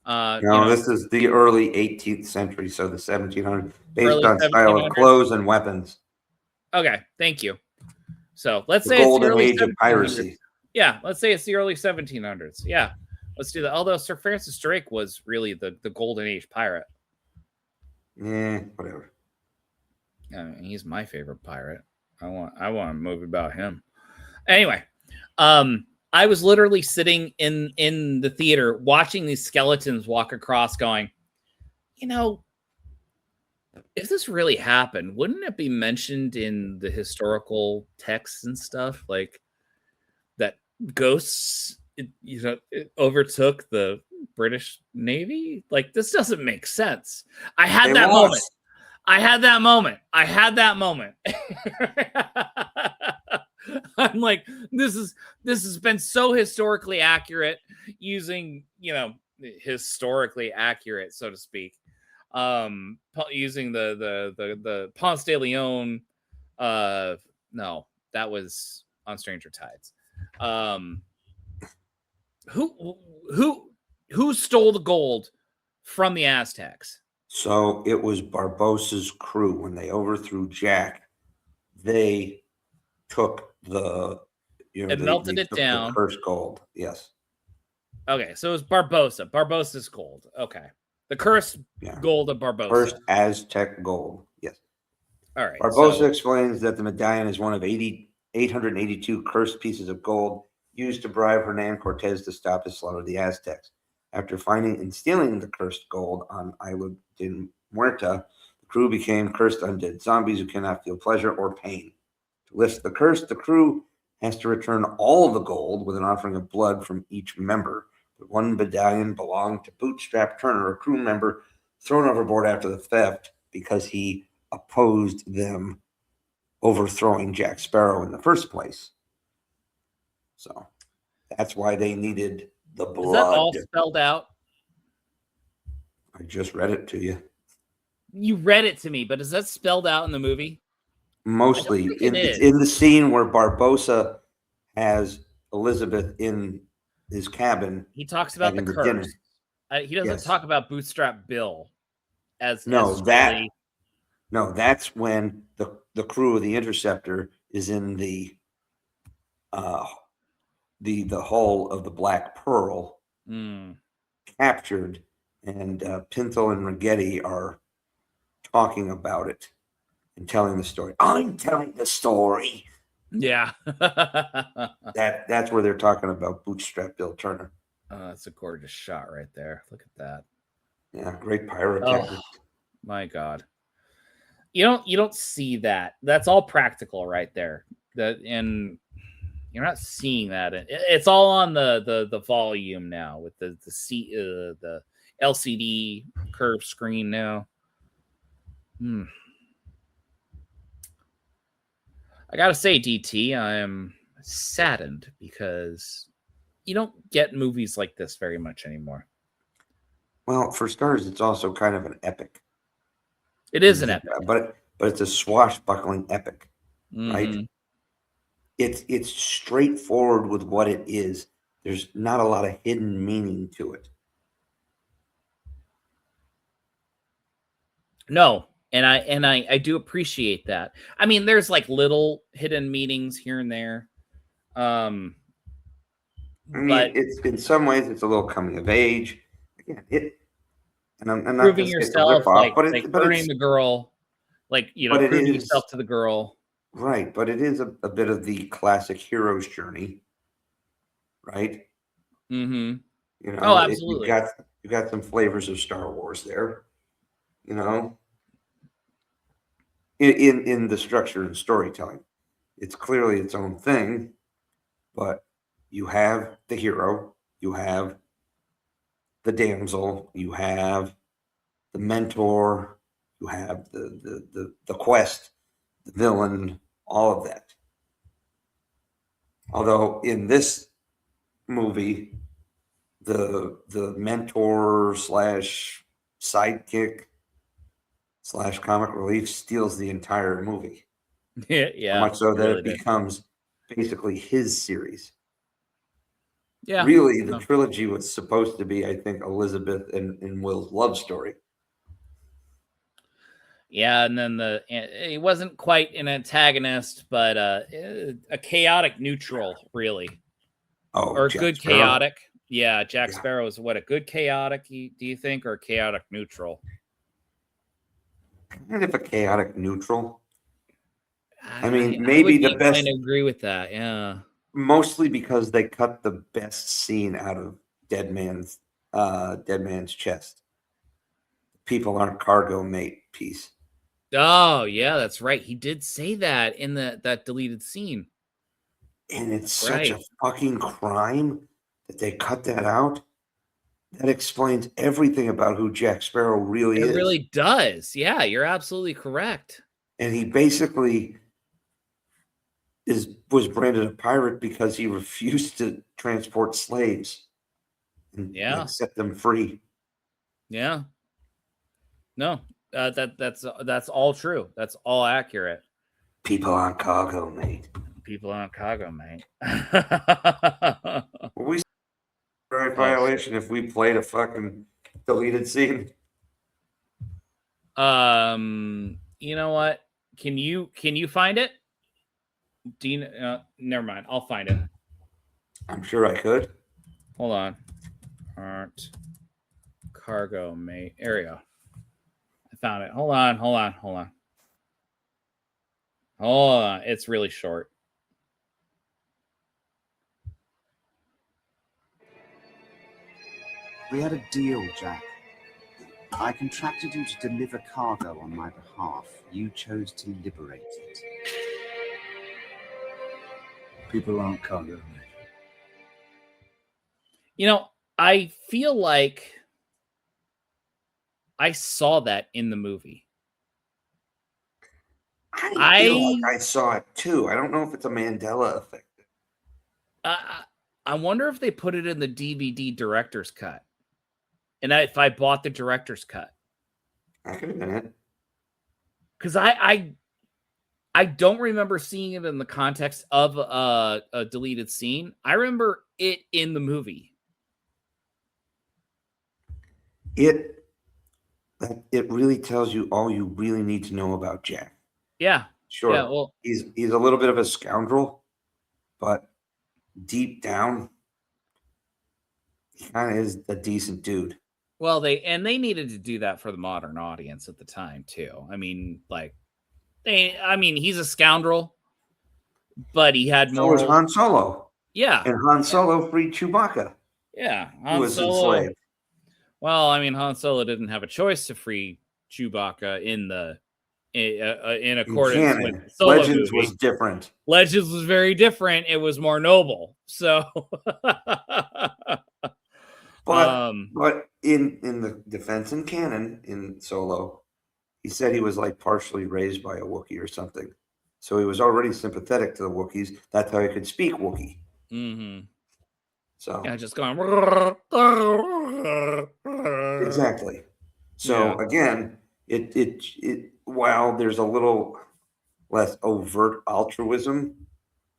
No, this is the early 18th century, so the 1700s, based Early on style of 1700s? clothes and weapons. Okay, thank you. So let's The say it's the golden early age of 1700s. piracy. Yeah, let's say it's the early 1700s. Yeah, let's do that. Although Sir Francis Drake was really the golden age pirate. Yeah, whatever. He's my favorite pirate. I want a movie about him. Anyway, I was literally sitting in the theater watching these skeletons walk across, going, if this really happened, wouldn't it be mentioned in the historical texts and stuff, like that ghosts, it overtook the British Navy? Like, this doesn't make sense. I had that moment. I'm like, this has been so historically accurate, using, historically accurate, so to speak. Using the Ponce de Leon. No, that was on Stranger Tides. Who stole the gold from the Aztecs? So it was Barbossa's crew. When they overthrew Jack, they took the melted it down. The cursed gold. Yes. Okay, so it was Barbossa. Barbossa's gold. Okay. The cursed gold of Barbossa. First Aztec gold. Yes. All right. Barbossa explains that the medallion is one of 882 cursed pieces of gold used to bribe Hernan Cortez to stop the slaughter of the Aztecs. After finding and stealing the cursed gold on Isla de Muerta, the crew became cursed undead zombies who cannot feel pleasure or pain. To lift the curse, the crew has to return all the gold with an offering of blood from each member. But one medallion belonged to Bootstrap Turner, a crew member thrown overboard after the theft because he opposed them overthrowing Jack Sparrow in the first place. So that's why they needed the blood. Is that all spelled out? I just read it to you. You read it to me, but is that spelled out in the movie? Mostly. It's in the scene where Barbossa has Elizabeth in his cabin. He talks about the curse. He doesn't talk about Bootstrap Bill as that's when the crew of the Interceptor is in the hull of the Black Pearl, captured, and Pinto and Rigetti are talking about it and telling the story. I'm telling the story. Yeah. That's where they're talking about Bootstrap Bill Turner. That's a gorgeous shot right there. Look at that. Yeah, great pyrotechnics. Oh, my God. You don't see that. That's all practical right there. And you're not seeing that. It's all on the volume now with the LCD curved screen now. I gotta say, DT, I am saddened because you don't get movies like this very much anymore. Well, for starters, it's also kind of an epic. It is an epic, but it's a swashbuckling epic, right? It's straightforward with what it is. There's not a lot of hidden meaning to it. No, and I do appreciate that. I mean, there's like little hidden meanings here and there. I mean, it's in some ways it's a little coming of age. Again, I'm not proving yourself, off, but earning the girl, proving yourself to the girl. Right, but it is a bit of the classic hero's journey, right? Mm-hmm. Oh, absolutely. You got some flavors of Star Wars there, in the structure and storytelling. It's clearly its own thing, but you have the hero, you have the damsel, you have the mentor, you have the quest, the villain, all of that. Although in this movie, the mentor slash sidekick slash comic relief steals the entire movie. Yeah, Much so that really it did. becomes basically his series. Yeah, Really, the trilogy was supposed to be, I think, Elizabeth and Will's love story. Yeah, and then he wasn't quite an antagonist, but a chaotic neutral, really. Oh, Or Jack good Sparrow. chaotic. Yeah, Jack Yeah. Sparrow is what, a good chaotic, do you think, or a chaotic neutral? Kind of a chaotic neutral. I mean, I maybe would the best, kind of agree with that. Yeah. mostly because they cut the best scene out of Dead Man's chest. People aren't cargo mate piece. Oh, yeah, that's right. He did say that in that deleted scene. And it's That's such right. a fucking crime that they cut that out. That explains everything about who Jack Sparrow really It is. really does. Yeah, you're absolutely correct. And he basically was branded a pirate because he refused to transport slaves and Yeah. set them free. Yeah. No, that's all true. That's all accurate. People on cargo, mate. People on cargo, mate. Were we right violation if we played a fucking deleted scene? You know what? Can you find it? Dean, never mind. I'll find it. I'm sure I could. Hold on. Aren't cargo, mate. There we go. I found it. Hold on. It's really short. We had a deal, Jack. I contracted you to deliver cargo on my behalf. You chose to liberate it. People aren't cargo, mate. You know, I feel like I saw that in the movie. I feel like I saw it too. I don't know if it's a Mandela effect. I wonder if they put it in the DVD director's cut. And if I bought the director's cut. I could have been it. Because I don't remember seeing it in the context of a deleted scene. I remember it in the movie. It really tells you all you really need to know about Jack. Yeah. Sure. Yeah, well, he's a little bit of a scoundrel, but deep down, he kind of is a decent dude. Well, they needed to do that for the modern audience at the time too. I mean, he's a scoundrel, but he had more. So was Han Solo. Yeah, and Han Solo freed Chewbacca. Yeah, Han was enslaved. Well, I mean, Han Solo didn't have a choice to free Chewbacca in accordance with the Solo Legends movie. was different. Legends was very different. It was more noble. So, but in the defense and canon in Solo, he said he was like partially raised by a Wookiee or something. So he was already sympathetic to the Wookiees. That's how he could speak Wookiee. Mm-hmm. So yeah, just going exactly. So again, it while there's a little less overt altruism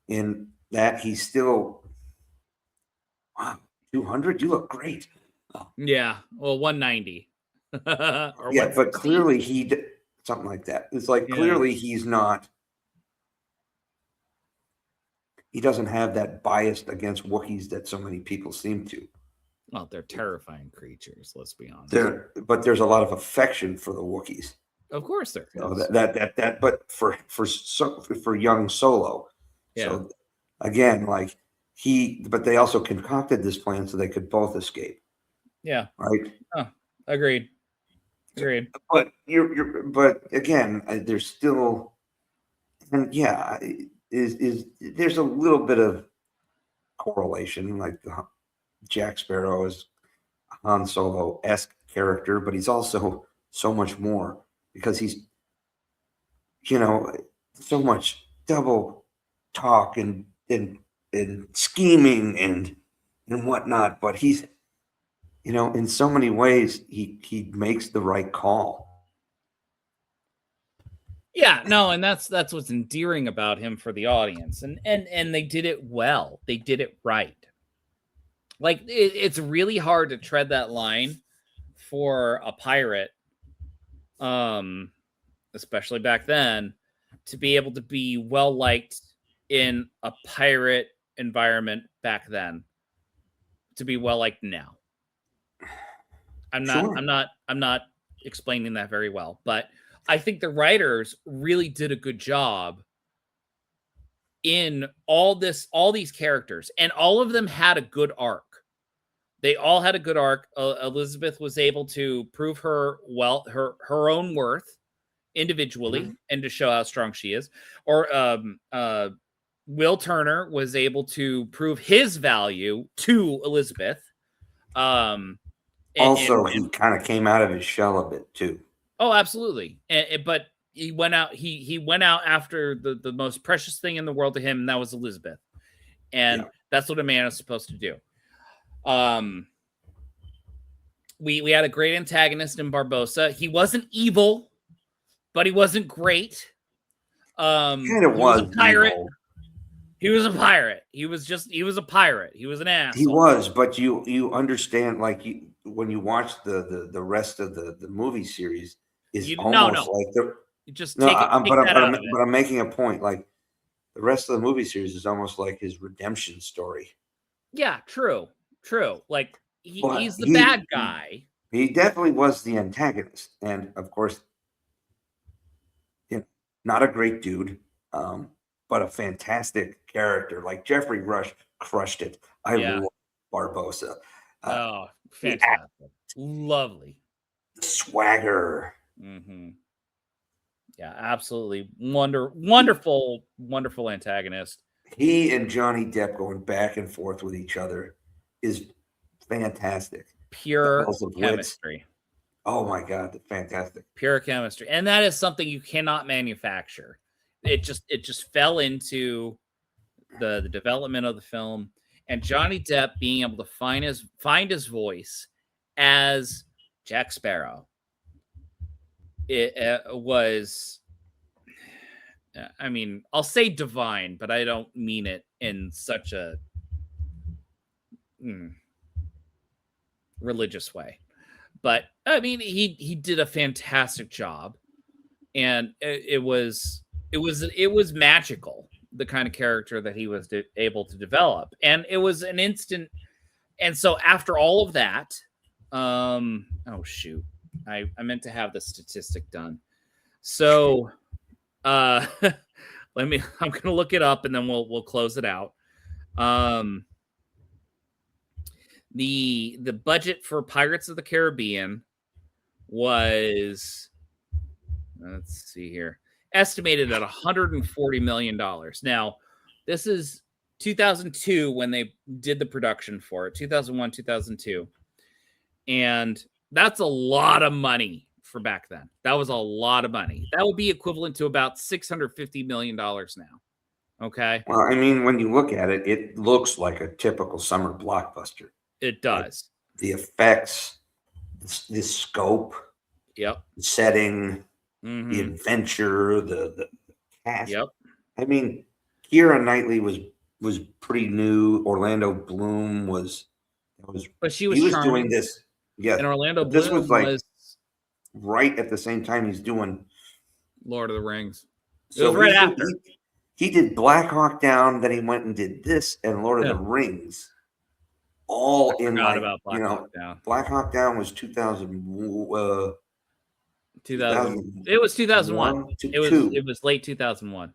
in that, he's still 200. You look great. Yeah, well, 190. Yeah, but clearly something like that. It's like clearly he's not. He doesn't have that bias against Wookiees that so many people seem to. Well, they're terrifying creatures. Let's be honest. But there's a lot of affection for the Wookiees. Of course, there is. So that. But for young Solo. Yeah. So again, but they also concocted this plan so they could both escape. Yeah. Right. Oh, agreed. But but again, there's still, and yeah. There's a little bit of correlation, like Jack Sparrow is Han Solo-esque character, but he's also so much more because he's, so much double talk and scheming and whatnot. But he's in so many ways, he makes the right call. Yeah, no, and that's what's endearing about him for the audience, and they did it well. They did it right. Like it's really hard to tread that line for a pirate, especially back then, to be able to be well liked in a pirate environment back then, to be well liked now. I'm not explaining that very well, but I think the writers really did a good job in all these characters, and all of them had a good arc. They all had a good arc. Elizabeth was able to prove her own worth individually and to show how strong she is. Or Will Turner was able to prove his value to Elizabeth. He kind of came out of his shell a bit too. Oh, absolutely. But he went out. He went out after the most precious thing in the world to him, and that was Elizabeth. And that's what a man is supposed to do. We had a great antagonist in Barbossa. He wasn't evil, but he wasn't great. Kind of was a pirate. evil. He was a pirate. He was a pirate. He was an asshole. He was, but you understand, like when you watch the rest of the movie series, is almost like the. You just no, take it, but I'm making a point. Like the rest of the movie series is almost like his redemption story. Yeah, true. Like he's the bad guy. He definitely was the antagonist, and of course, not a great dude, but a fantastic character. Like Jeffrey Rush crushed it. I love Barbossa. Fantastic, lovely swagger. Mm-hmm. Yeah, absolutely wonderful antagonist. He and Johnny Depp going back and forth with each other is fantastic. Pure chemistry. Oh my God, fantastic. Pure chemistry. And that is something you cannot manufacture. It just fell into the development of the film, and Johnny Depp being able to find his voice as Jack Sparrow. It was, I mean, I'll say divine, but I don't mean it in such a religious way. But I mean, he did a fantastic job, and it was magical, the kind of character that he was able to develop, and it was an instant. And so after all of that, oh shoot, I meant to have the statistic done. So I'm gonna look it up and then we'll close it out. The budget for Pirates of the Caribbean was, let's see here, estimated at $140 million. Now, this is 2002 when they did the production for it, 2001, 2002. And that's a lot of money for back then. That was a lot of money. That would be equivalent to about $650 million now. Okay. Well, I mean, when you look at it, it looks like a typical summer blockbuster. It does. Like the effects, the scope, the setting, the adventure, the cast. Yep. I mean, Keira Knightley was pretty new. Orlando Bloom was, but he was doing this. Yeah, and Orlando Bloom this was like right at the same time he's doing Lord of the Rings. It so was right after. He did Black Hawk Down, then he went and did this and Lord of the Rings. All in like, about Black Hawk Down. Black Hawk Down was 2000. 2000. It was 2001. It was late 2001.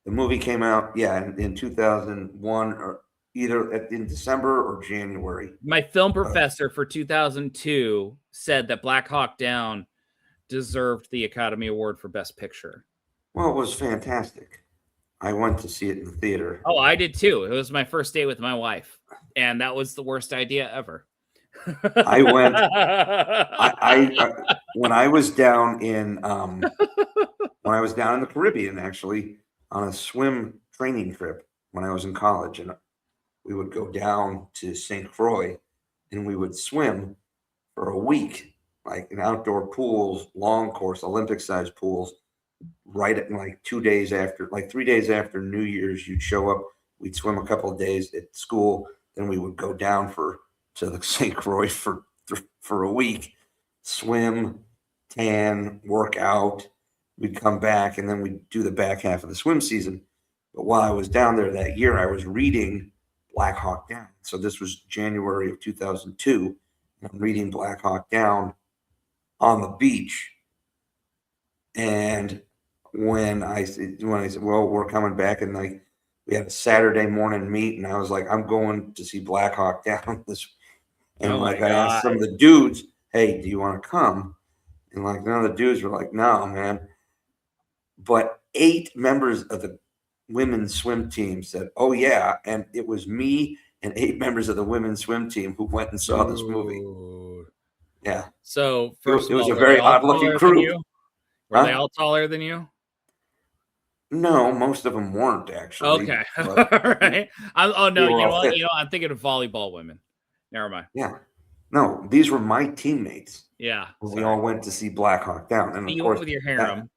The movie came out, in 2001, or either in December or January. My film professor for 2002 said that Black Hawk Down deserved the Academy Award for Best Picture. Well, it was fantastic. I went to see it in the theater. Oh, I did too. It was my first date with my wife, and that was the worst idea ever. I went. When I was down in the Caribbean, actually, on a swim training trip when I was in college, and we would go down to St. Croix and we would swim for a week, like in outdoor pools, long course, Olympic sized pools, right at like 2 days after, like 3 days after New Year's, you'd show up. We'd swim a couple of days at school. Then we would go down to the St. Croix for a week, swim, tan, work out. We'd come back, and then we'd do the back half of the swim season. But while I was down there that year, I was reading Black Hawk Down. So this was January of 2002. And I'm reading Black Hawk Down on the beach. And when I said, well, we're coming back, and like we had a Saturday morning meet, and I was like, I'm going to see Black Hawk Down this. And I asked some of the dudes, hey, do you want to come? And like none of the dudes were like, no, man. But 8 members of the women's swim team said, oh yeah. And it was me and 8 members of the women's swim team who went and saw this movie. Yeah. So first, it was a very odd looking crew. Were they all taller than you? No, most of them weren't actually. Okay. All right. Oh no, you know what? I'm thinking of volleyball women. Never mind. Yeah. No, these were my teammates. Yeah. We all went to see Black Hawk Down. And you of course, went with your harem.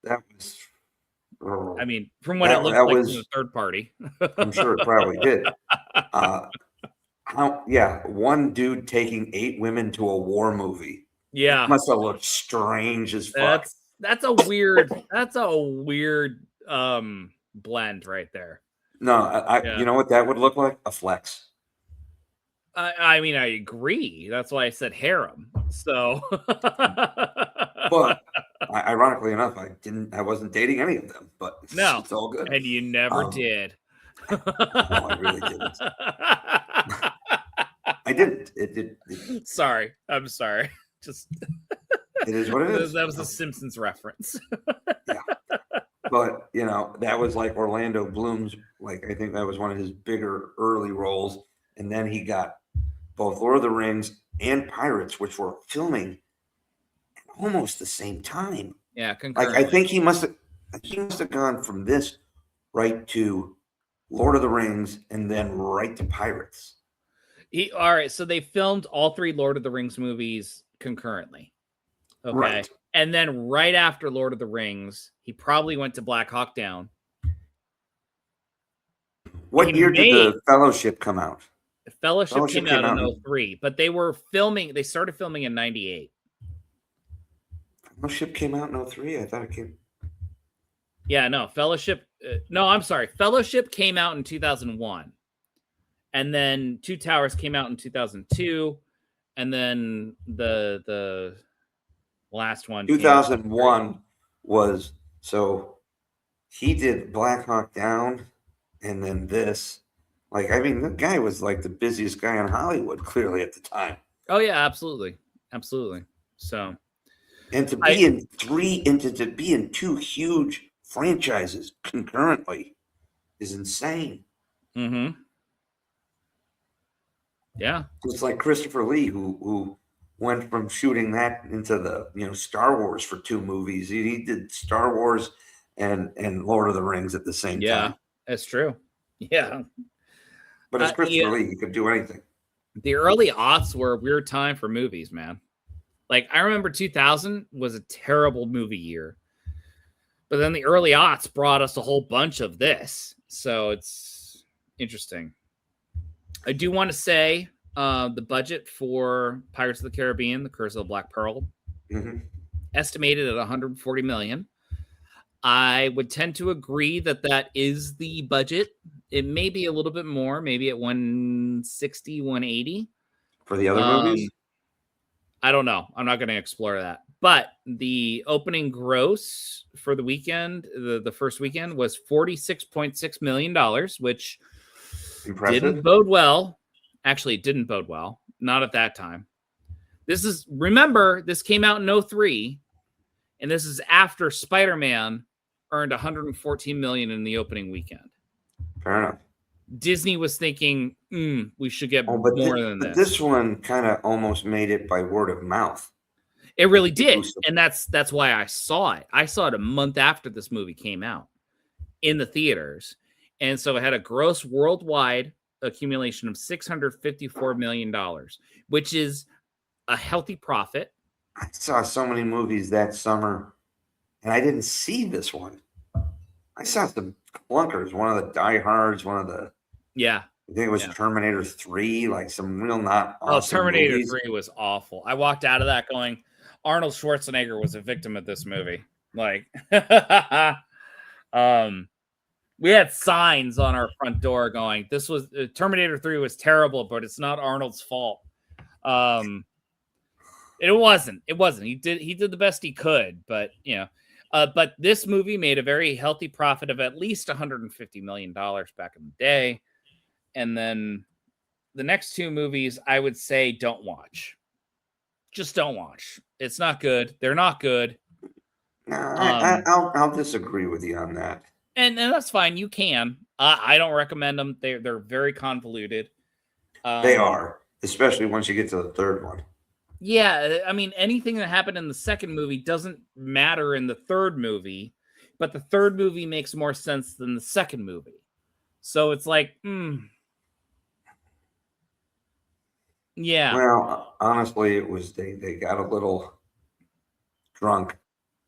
That was. I mean, from what it looked like from the third party. I'm sure it probably did. One dude taking 8 women to a war movie. Yeah. Must have looked strange as fuck. That's a weird blend right there. No, you know what that would look like? A flex. I mean, I agree. That's why I said harem. So, but ironically enough, I wasn't dating any of them. But no, it's all good. And you never did. No, I really didn't. I didn't. It did. Sorry, I'm sorry. Just it is what it is. That was a Simpsons reference. Yeah, but that was like Orlando Bloom's. Like I think that was one of his bigger early roles, and then he got both Lord of the Rings and Pirates, which were filming at almost the same time. Yeah, like I think he must have gone from this right to Lord of the Rings and then right to Pirates. All right, so they filmed all 3 Lord of the Rings movies concurrently. Okay. Right. And then right after Lord of the Rings, he probably went to Black Hawk Down. What year did the Fellowship come out? The Fellowship came out in 2003, but they started filming in 98. Fellowship came out in 2003? I thought it came. Yeah, no, Fellowship. No, I'm sorry. Fellowship came out in 2001. And then Two Towers came out in 2002. And then the last one. 2001 was, so he did Black Hawk Down and then this. Like, I mean, the guy was like the busiest guy in Hollywood, clearly at the time. Oh, yeah, absolutely. Absolutely. So. And to be to be in 2 huge franchises concurrently is insane. Mm-hmm. Yeah. It's like Christopher Lee, who went from shooting that into the Star Wars for 2 movies. He did Star Wars and Lord of the Rings at the same time. Yeah, that's true. Yeah. But it's Christopher Lee. He could do anything. The early aughts were a weird time for movies, man. Like, I remember 2000 was a terrible movie year. But then the early aughts brought us a whole bunch of this. So it's interesting. I do want to say the budget for Pirates of the Caribbean, The Curse of the Black Pearl, estimated at $140 million. I would tend to agree that is the budget. It may be a little bit more, maybe at 160, 180. For the other movies? I don't know. I'm not going to explore that. But the opening gross for the weekend, the first weekend, was $46.6 million, which didn't bode well. Actually, it didn't bode well. Not at that time. Remember, this came out in 2003, and this is after Spider-Man earned $114 million in the opening weekend. Fair enough. Disney was thinking, we should get more than this. This one kind of almost made it by word of mouth. It really did. And that's why I saw it. I saw it a month after this movie came out in the theaters. And so it had a gross worldwide accumulation of $654 million, which is a healthy profit. I saw so many movies that summer, and I didn't see this one. I saw some clunkers, one of the Die Hards, one of the I think it was Terminator 3, like some real not awesome Terminator movies. 3 was awful. I walked out of that going, Arnold Schwarzenegger was a victim of this movie. Like, we had signs on our front door going, "This was Terminator 3 was terrible, but it's not Arnold's fault." It wasn't. He did the best he could, but but this movie made a very healthy profit of at least $150 million back in the day. And then the next two movies, I would say, don't watch. Just don't watch. It's not good. They're not good. I'll disagree with you on that. And that's fine. You can. I don't recommend them. They're very convoluted. They are, especially once you get to the third one. Yeah, I mean, anything that happened in the second movie doesn't matter in the third movie, but the third movie makes more sense than the second movie. So it's like, yeah. Well, honestly, it was they got a little drunk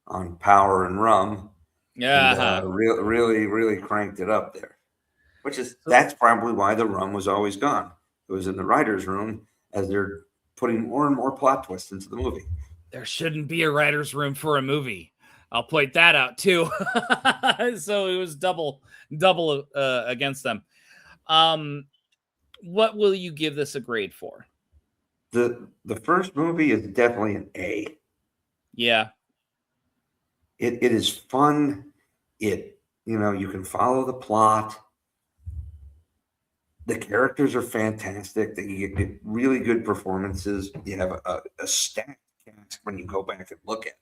on power and rum. Yeah, and, really cranked it up there. That's probably why the rum was always gone. It was in the writer's room as they're putting more and more plot twists into the movie. There shouldn't be a writer's room for a movie. I'll point that out too. So it was double against them. What will you give this a grade for? The first movie is definitely an A. Yeah. It is fun. You can follow the plot. The characters are fantastic. You get really good performances. You have a stacked cast when you go back and look at it,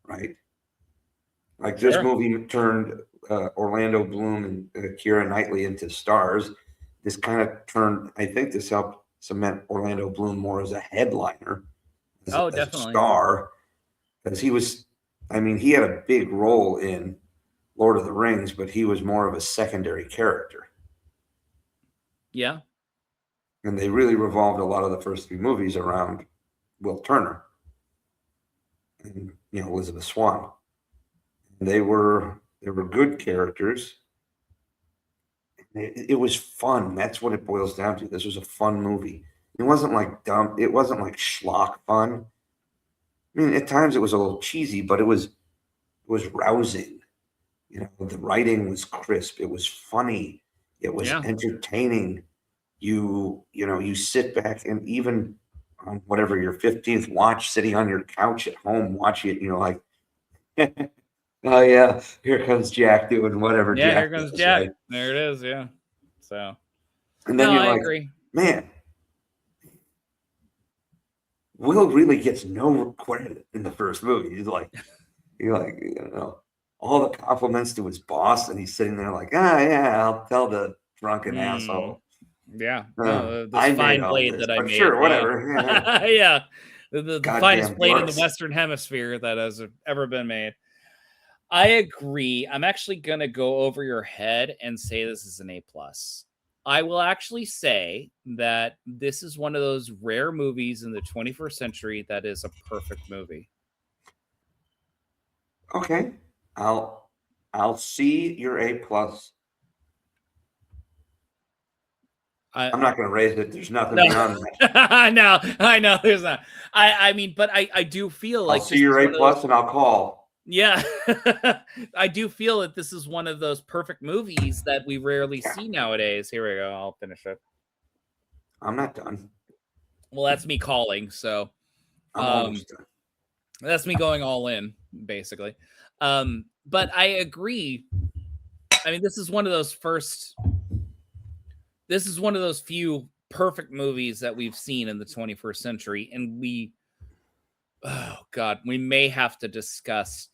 right? Like this movie turned Orlando Bloom and Keira Knightley into stars. This kind of turned, I think this helped cement Orlando Bloom more as a headliner, as a star, because he had a big role in Lord of the Rings, but he was more of a secondary character. Yeah. And they really revolved a lot of the first three movies around Will Turner and Elizabeth Swann. They were good characters. It was fun. That's what it boils down to. This was a fun movie. It wasn't like dumb. It wasn't like schlock fun. I mean, at times it was a little cheesy, but it was rousing. The writing was crisp. It was funny. It was entertaining. You sit back and even on whatever your 15th watch, sitting on your couch at home, watching it, you're like, oh yeah, here comes Jack doing whatever. Yeah, Jack here comes does, Jack. right? There it is. Yeah. So, and then I agree. Man, Will really gets no credit in the first movie. He's like, all the compliments to his boss, and he's sitting there like, yeah, I'll tell the drunken asshole. Yeah, the fine blade that I made. Sure, whatever. Yeah, yeah. The finest blade in the dorks. Western Hemisphere that has ever been made. I agree. I'm actually gonna go over your head and say this is an A+. I will actually say that this is one of those rare movies in the 21st century that is a perfect movie. Okay, I'll see your A+. I'm not going to raise it. There's nothing beyond that. I know. There's not. I mean, but I do feel like I'll see your A+ and I'll call. Yeah, I do feel that this is one of those perfect movies that we rarely see nowadays. Here we go. I'll finish it. I'm not done. Well, that's me calling. So, I'm almost done. That's me going all in, basically. But I agree. I mean, this is one of those few perfect movies that we've seen in the 21st century. And we may have to discuss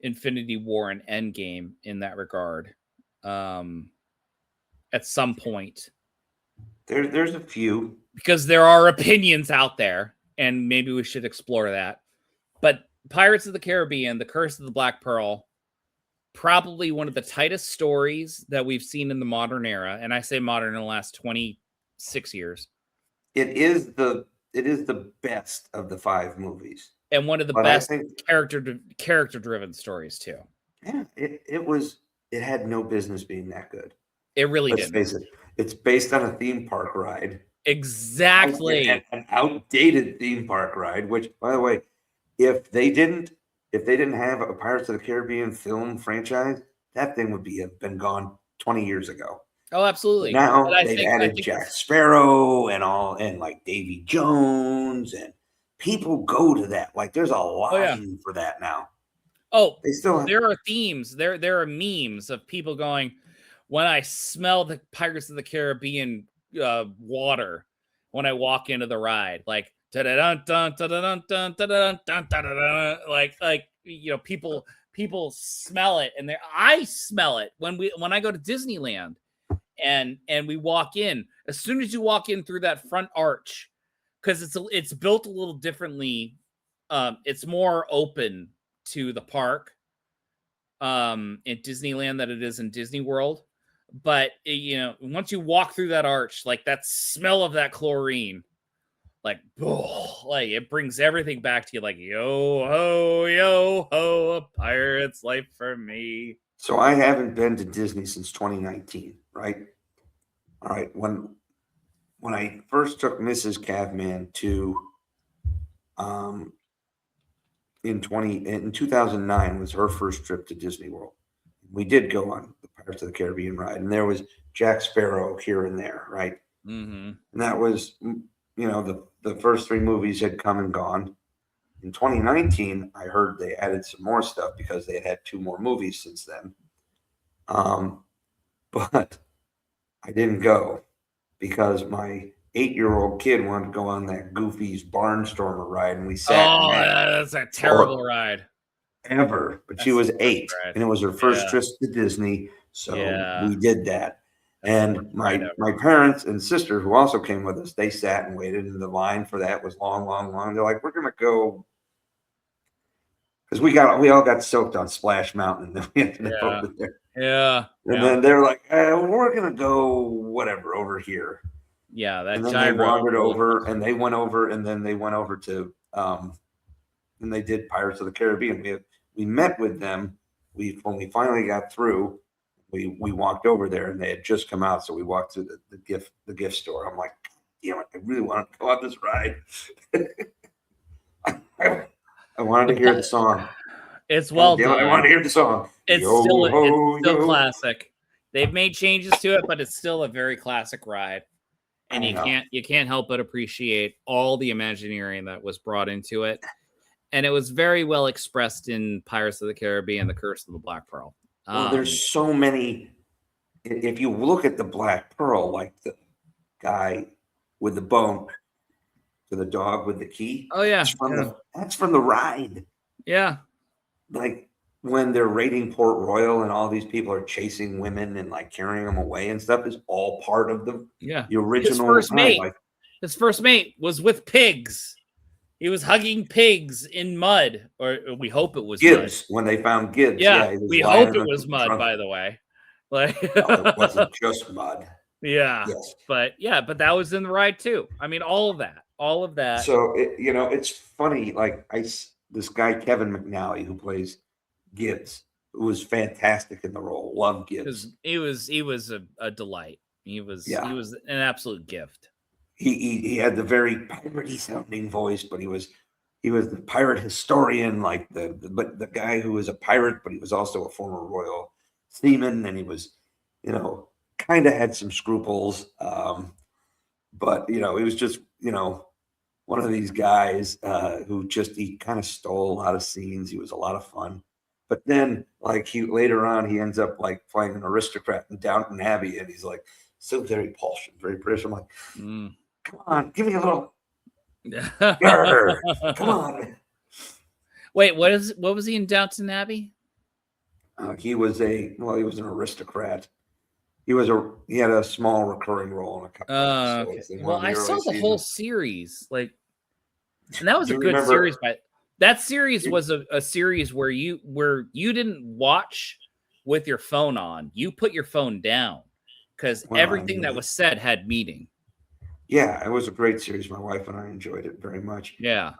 Infinity War and Endgame in that regard at some point. There's a few. Because there are opinions out there, and maybe we should explore that. But Pirates of the Caribbean, The Curse of the Black Pearl, probably one of the tightest stories that we've seen in the modern era, and I say modern in the last 26 years. It is the best of the 5 movies, and one of the but best I think, character-driven stories too. Yeah, it had no business being that good. It really Let's did. face it. It's based on a theme park ride. Exactly. An outdated theme park ride, which, by the way, if they didn't have a Pirates of the Caribbean film franchise, that thing would have been gone 20 years ago. Oh, absolutely. But now they've added Jack Sparrow and like Davy Jones, and people go to that. Like there's a line for that now. Oh, they still there are themes. There are memes of people going, when I smell the Pirates of the Caribbean water when I walk into the ride, like like you know, people smell it, and I smell it when I go to Disneyland and we walk in. As soon as you walk in through that front arch, because it's built a little differently, it's more open to the park in Disneyland than it is in Disney World. But you know, once you walk through that arch, like that smell of that chlorine, like it brings everything back to you. Like yo ho, a pirate's life for me. So I haven't been to Disney since 2019, right? All right, when I first took Mrs. Cavman to in 2009 was her first trip to Disney World. We did go on the Pirates of the Caribbean ride, and there was Jack Sparrow here and there, right? Mm-hmm. And that was, you know, the first 3 movies had come and gone. In 2019, I heard they added some more stuff because they had 2 more movies since then. But I didn't go because my 8-year-old kid wanted to go on that Goofy's Barnstormer ride, and we sat. Oh, that's a terrible ride. Ever, but she was 8, and it was her first trip to Disney, so we did that. And my parents and sister, who also came with us, they sat and waited, and the line for that was long. They're like, "We're gonna go," because we all got soaked on Splash Mountain, and then we ended up over there. And then they're like, "We're gonna go whatever over here." Yeah, that and then they wandered over, and they went over, and then they went over to and they did Pirates of the Caribbean. We met with them. When we finally got through, we walked over there, and they had just come out. So we walked through the gift store. I'm like, I really want to go on this ride. I wanted to hear the song. It's well done. I want to hear the song. It's still classic. They've made changes to it, but it's still a very classic ride. And you can't help but appreciate all the Imagineering that was brought into it. And it was very well expressed in Pirates of the Caribbean, The Curse of the Black Pearl. Well, there's so many. If you look at the Black Pearl, like the guy with the bone to the dog with the key. Oh, yeah. That's from the ride. Yeah. Like when they're raiding Port Royal and all these people are chasing women and like carrying them away and stuff is all part of the original. His first mate was with pigs. He was hugging pigs in mud, or we hope it was Gibbs mud. When they found Gibbs. Yeah, we hope it was mud, by the way. Like it wasn't just mud. Yeah, yes. but that was in the ride too. I mean, all of that. So it's funny. Like this guy Kevin McNally who plays Gibbs, who was fantastic in the role. Love Gibbs. He was a delight. He was an absolute gift. He had the very piratey sounding voice, but he was the pirate historian, like the guy who was a pirate, but he was also a former royal seaman, and he was, kind of had some scruples. But he was just, one of these guys who he kind of stole a lot of scenes. He was a lot of fun. But then later on, he ends up like playing an aristocrat in Downton Abbey, and he's like so very posh and very British. I'm like, come on, give me a little. Come on. Wait, what was he in Downton Abbey? He was an aristocrat. He had a small recurring role in a couple of episodes. Okay. Well, I saw the whole series, and that was a good series. But that series was a series where you didn't watch with your phone on. You put your phone down because everything that was said had meaning. Yeah, it was a great series. My wife and I enjoyed it very much. Yeah.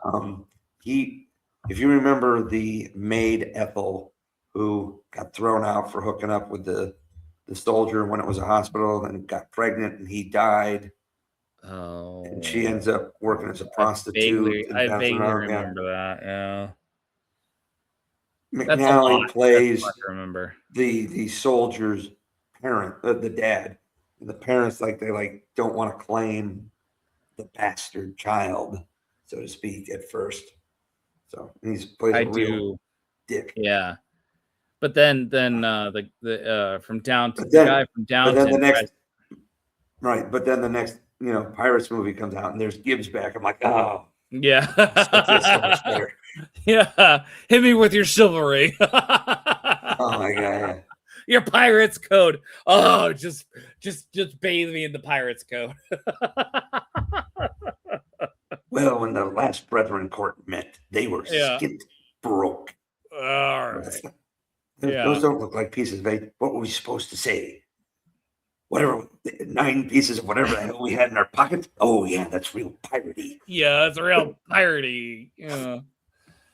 If you remember the maid Ethel, who got thrown out for hooking up with the soldier when it was a hospital, and got pregnant, and he died. Oh. And she ends up working as a prostitute. I vaguely remember that. Yeah. McNally plays I remember the soldier's parent, the dad, and the parents they don't want to claim the bastard child, so to speak, at first. So he's plays a real dick. Yeah, but then the from Downton, the guy from Downton. But then the next Pirates movie comes out and there's Gibbs back. I'm like, oh yeah, that's so much better. Yeah, hit me with your chivalry. Oh my god, your pirates code. Oh, just bathe me in the pirates code. Well, when the last Brethren court met, they were skint broke. All right. Those don't look like pieces of eight. What were we supposed to say? Whatever, 9 pieces of whatever the hell we had in our pockets. Oh yeah, that's real piratey. Yeah, that's real piratey. Yeah.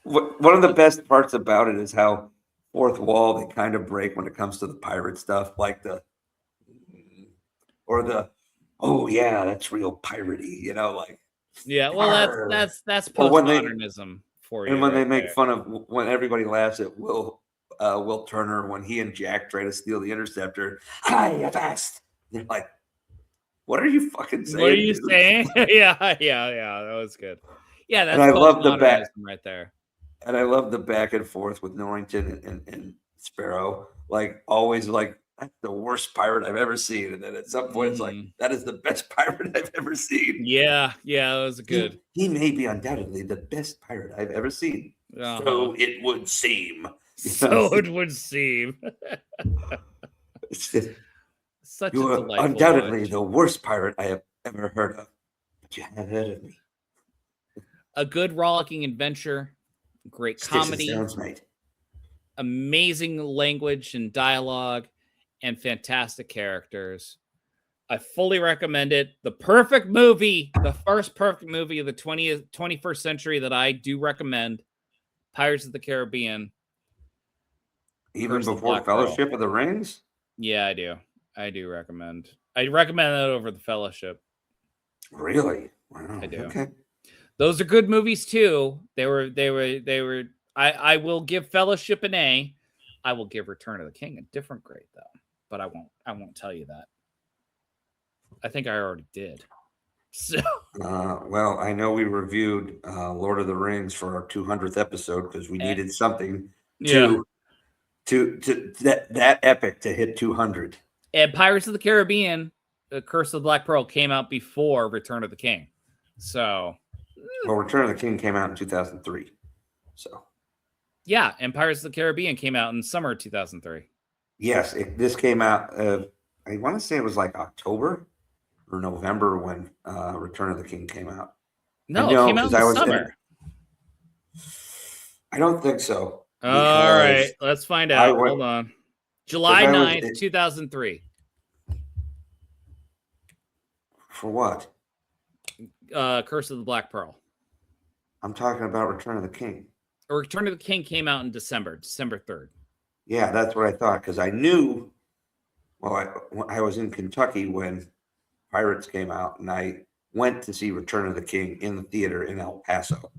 One of the best parts about it is how fourth wall they kind of break when it comes to the pirate stuff, like oh yeah, that's real piratey. Yeah. Well, that's postmodernism for you. And when they make fun of when everybody laughs at Will Turner when he and Jack try to steal the interceptor. Hi, fast. They're like, what are you fucking saying? What are you saying? Yeah. That was good. Yeah, that's. And I love the back right there. And I love the back and forth with Norrington and Sparrow. Always that's the worst pirate I've ever seen. And then at some point it's that is the best pirate I've ever seen. Yeah, that was good. He may be undoubtedly the best pirate I've ever seen. Uh-huh. So it would seem. So it would seem. Such you are undoubtedly the worst pirate I have ever heard of, but you have heard of me. A good rollicking adventure, great comedy, amazing language and dialogue, and fantastic characters. I fully recommend it. The perfect movie, the first perfect movie of the 21st century that I do recommend, Pirates of the Caribbean. Even before Fellowship of the Rings? Yeah, I do. I do recommend. I recommend that over the Fellowship. Really? Wow. I do. Okay. Those are good movies too. They were. I will give Fellowship an A. I will give Return of the King a different grade though. But I won't tell you that. I think I already did. So. Well, I know we reviewed Lord of the Rings for our 200th episode because we needed something to that epic to hit 200. And Pirates of the Caribbean, The Curse of the Black Pearl came out before Return of the King. So, well, Return of the King came out in 2003. So, yeah, and Pirates of the Caribbean came out in summer of 2003. Yes, this came out. I want to say it was October or November when Return of the King came out. No, it came out in the summer. I don't think so. All right, let's find out. Hold on. July 9th, 2003. For what? Curse of the Black Pearl. I'm talking about Return of the King. Return of the King came out in December 3rd. Yeah, that's what I thought because I knew. Well, I was in Kentucky when Pirates came out, and I went to see Return of the King in the theater in El Paso,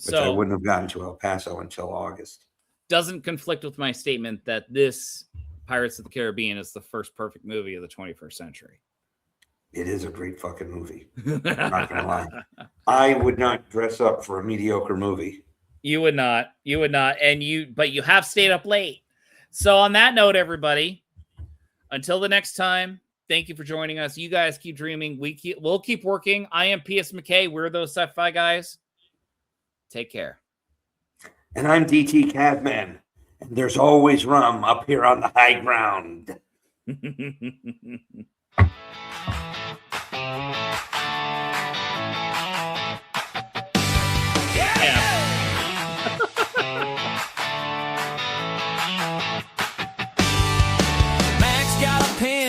which I wouldn't have gotten to El Paso until August. Doesn't conflict with my statement that this Pirates of the Caribbean is the first perfect movie of the 21st century. It is a great fucking movie. I'm not gonna lie. I would not dress up for a mediocre movie. You would not. But you have stayed up late. So on that note, everybody, until the next time, thank you for joining us. You guys keep dreaming. We'll keep working. I am P.S. McKay. We're those Sci-Fi guys. Take care. And I'm DT Cavman. And there's always rum up here on the high ground.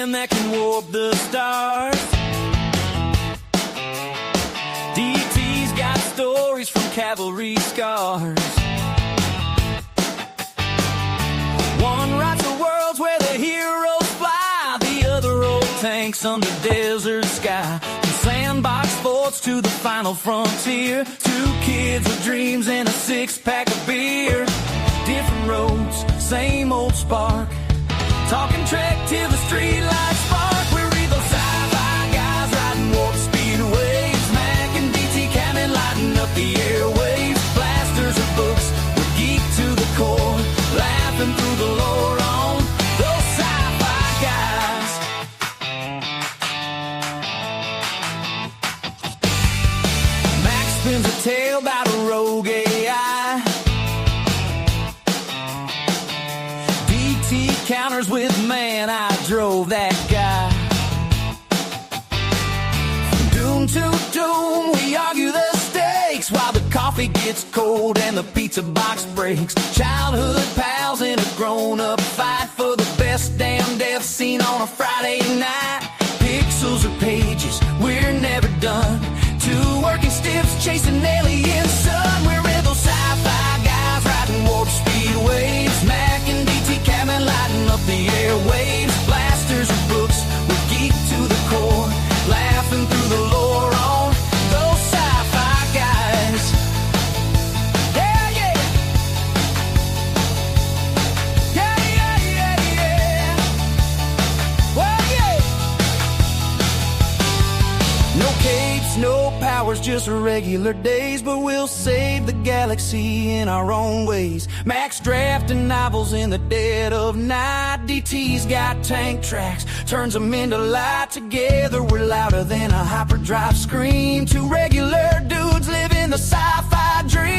man that can warp the stars. DT's got stories from cavalry scars. One writes the worlds where the heroes fly, the other roll tanks under desert sky. From sandbox forts to the final frontier, two kids with dreams and a six-pack of beer. Different roads, same old spark. Talking Trek till the streetlights spark. We're those sci-fi guys riding warp speed waves. Mac and DT camming, lighting up the airwaves. Blasters of books, we're geek to the core. Laughing through the lore on those sci-fi guys. Mac spins a tale about a rogue AI. DT counters with, man, I drove that guy. From doom to doom, we argue the stakes while the coffee gets cold and the pizza box breaks. Childhood pals in a grown-up fight for the best damn death scene on a Friday night. Pixels or pages, we're never done. Two working stiffs chasing alien sun. We're in those sci-fi guys riding warp speed waves. Mac and DT camming, lighting up the airwaves. Blasters and books, we're geek to the core. Laughing through the lore on those sci-fi guys. Yeah, yeah. Yeah, yeah, yeah, yeah. Well, yeah. No capes, no powers, just regular days. But we'll save the galaxy in our own ways. Max drafting novels in the dead of night. DT's got tank tracks, turns them into light. Together we're louder than a hyperdrive scream. Two regular dudes living the sci-fi dream.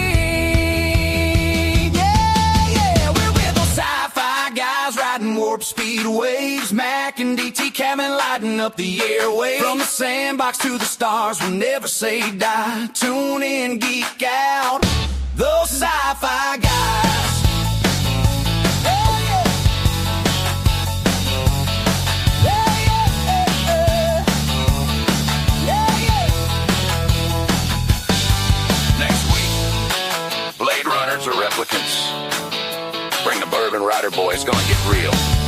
Yeah, yeah, we're with those sci-fi guys riding warp speed waves. Mac and DT camming, lighting up the airwaves. From the sandbox to the stars, we'll never say die. Tune in, geek out, those sci-fi guys. Blade Runners or replicants? Bring the Bourbon Rider boy, it's gonna get real.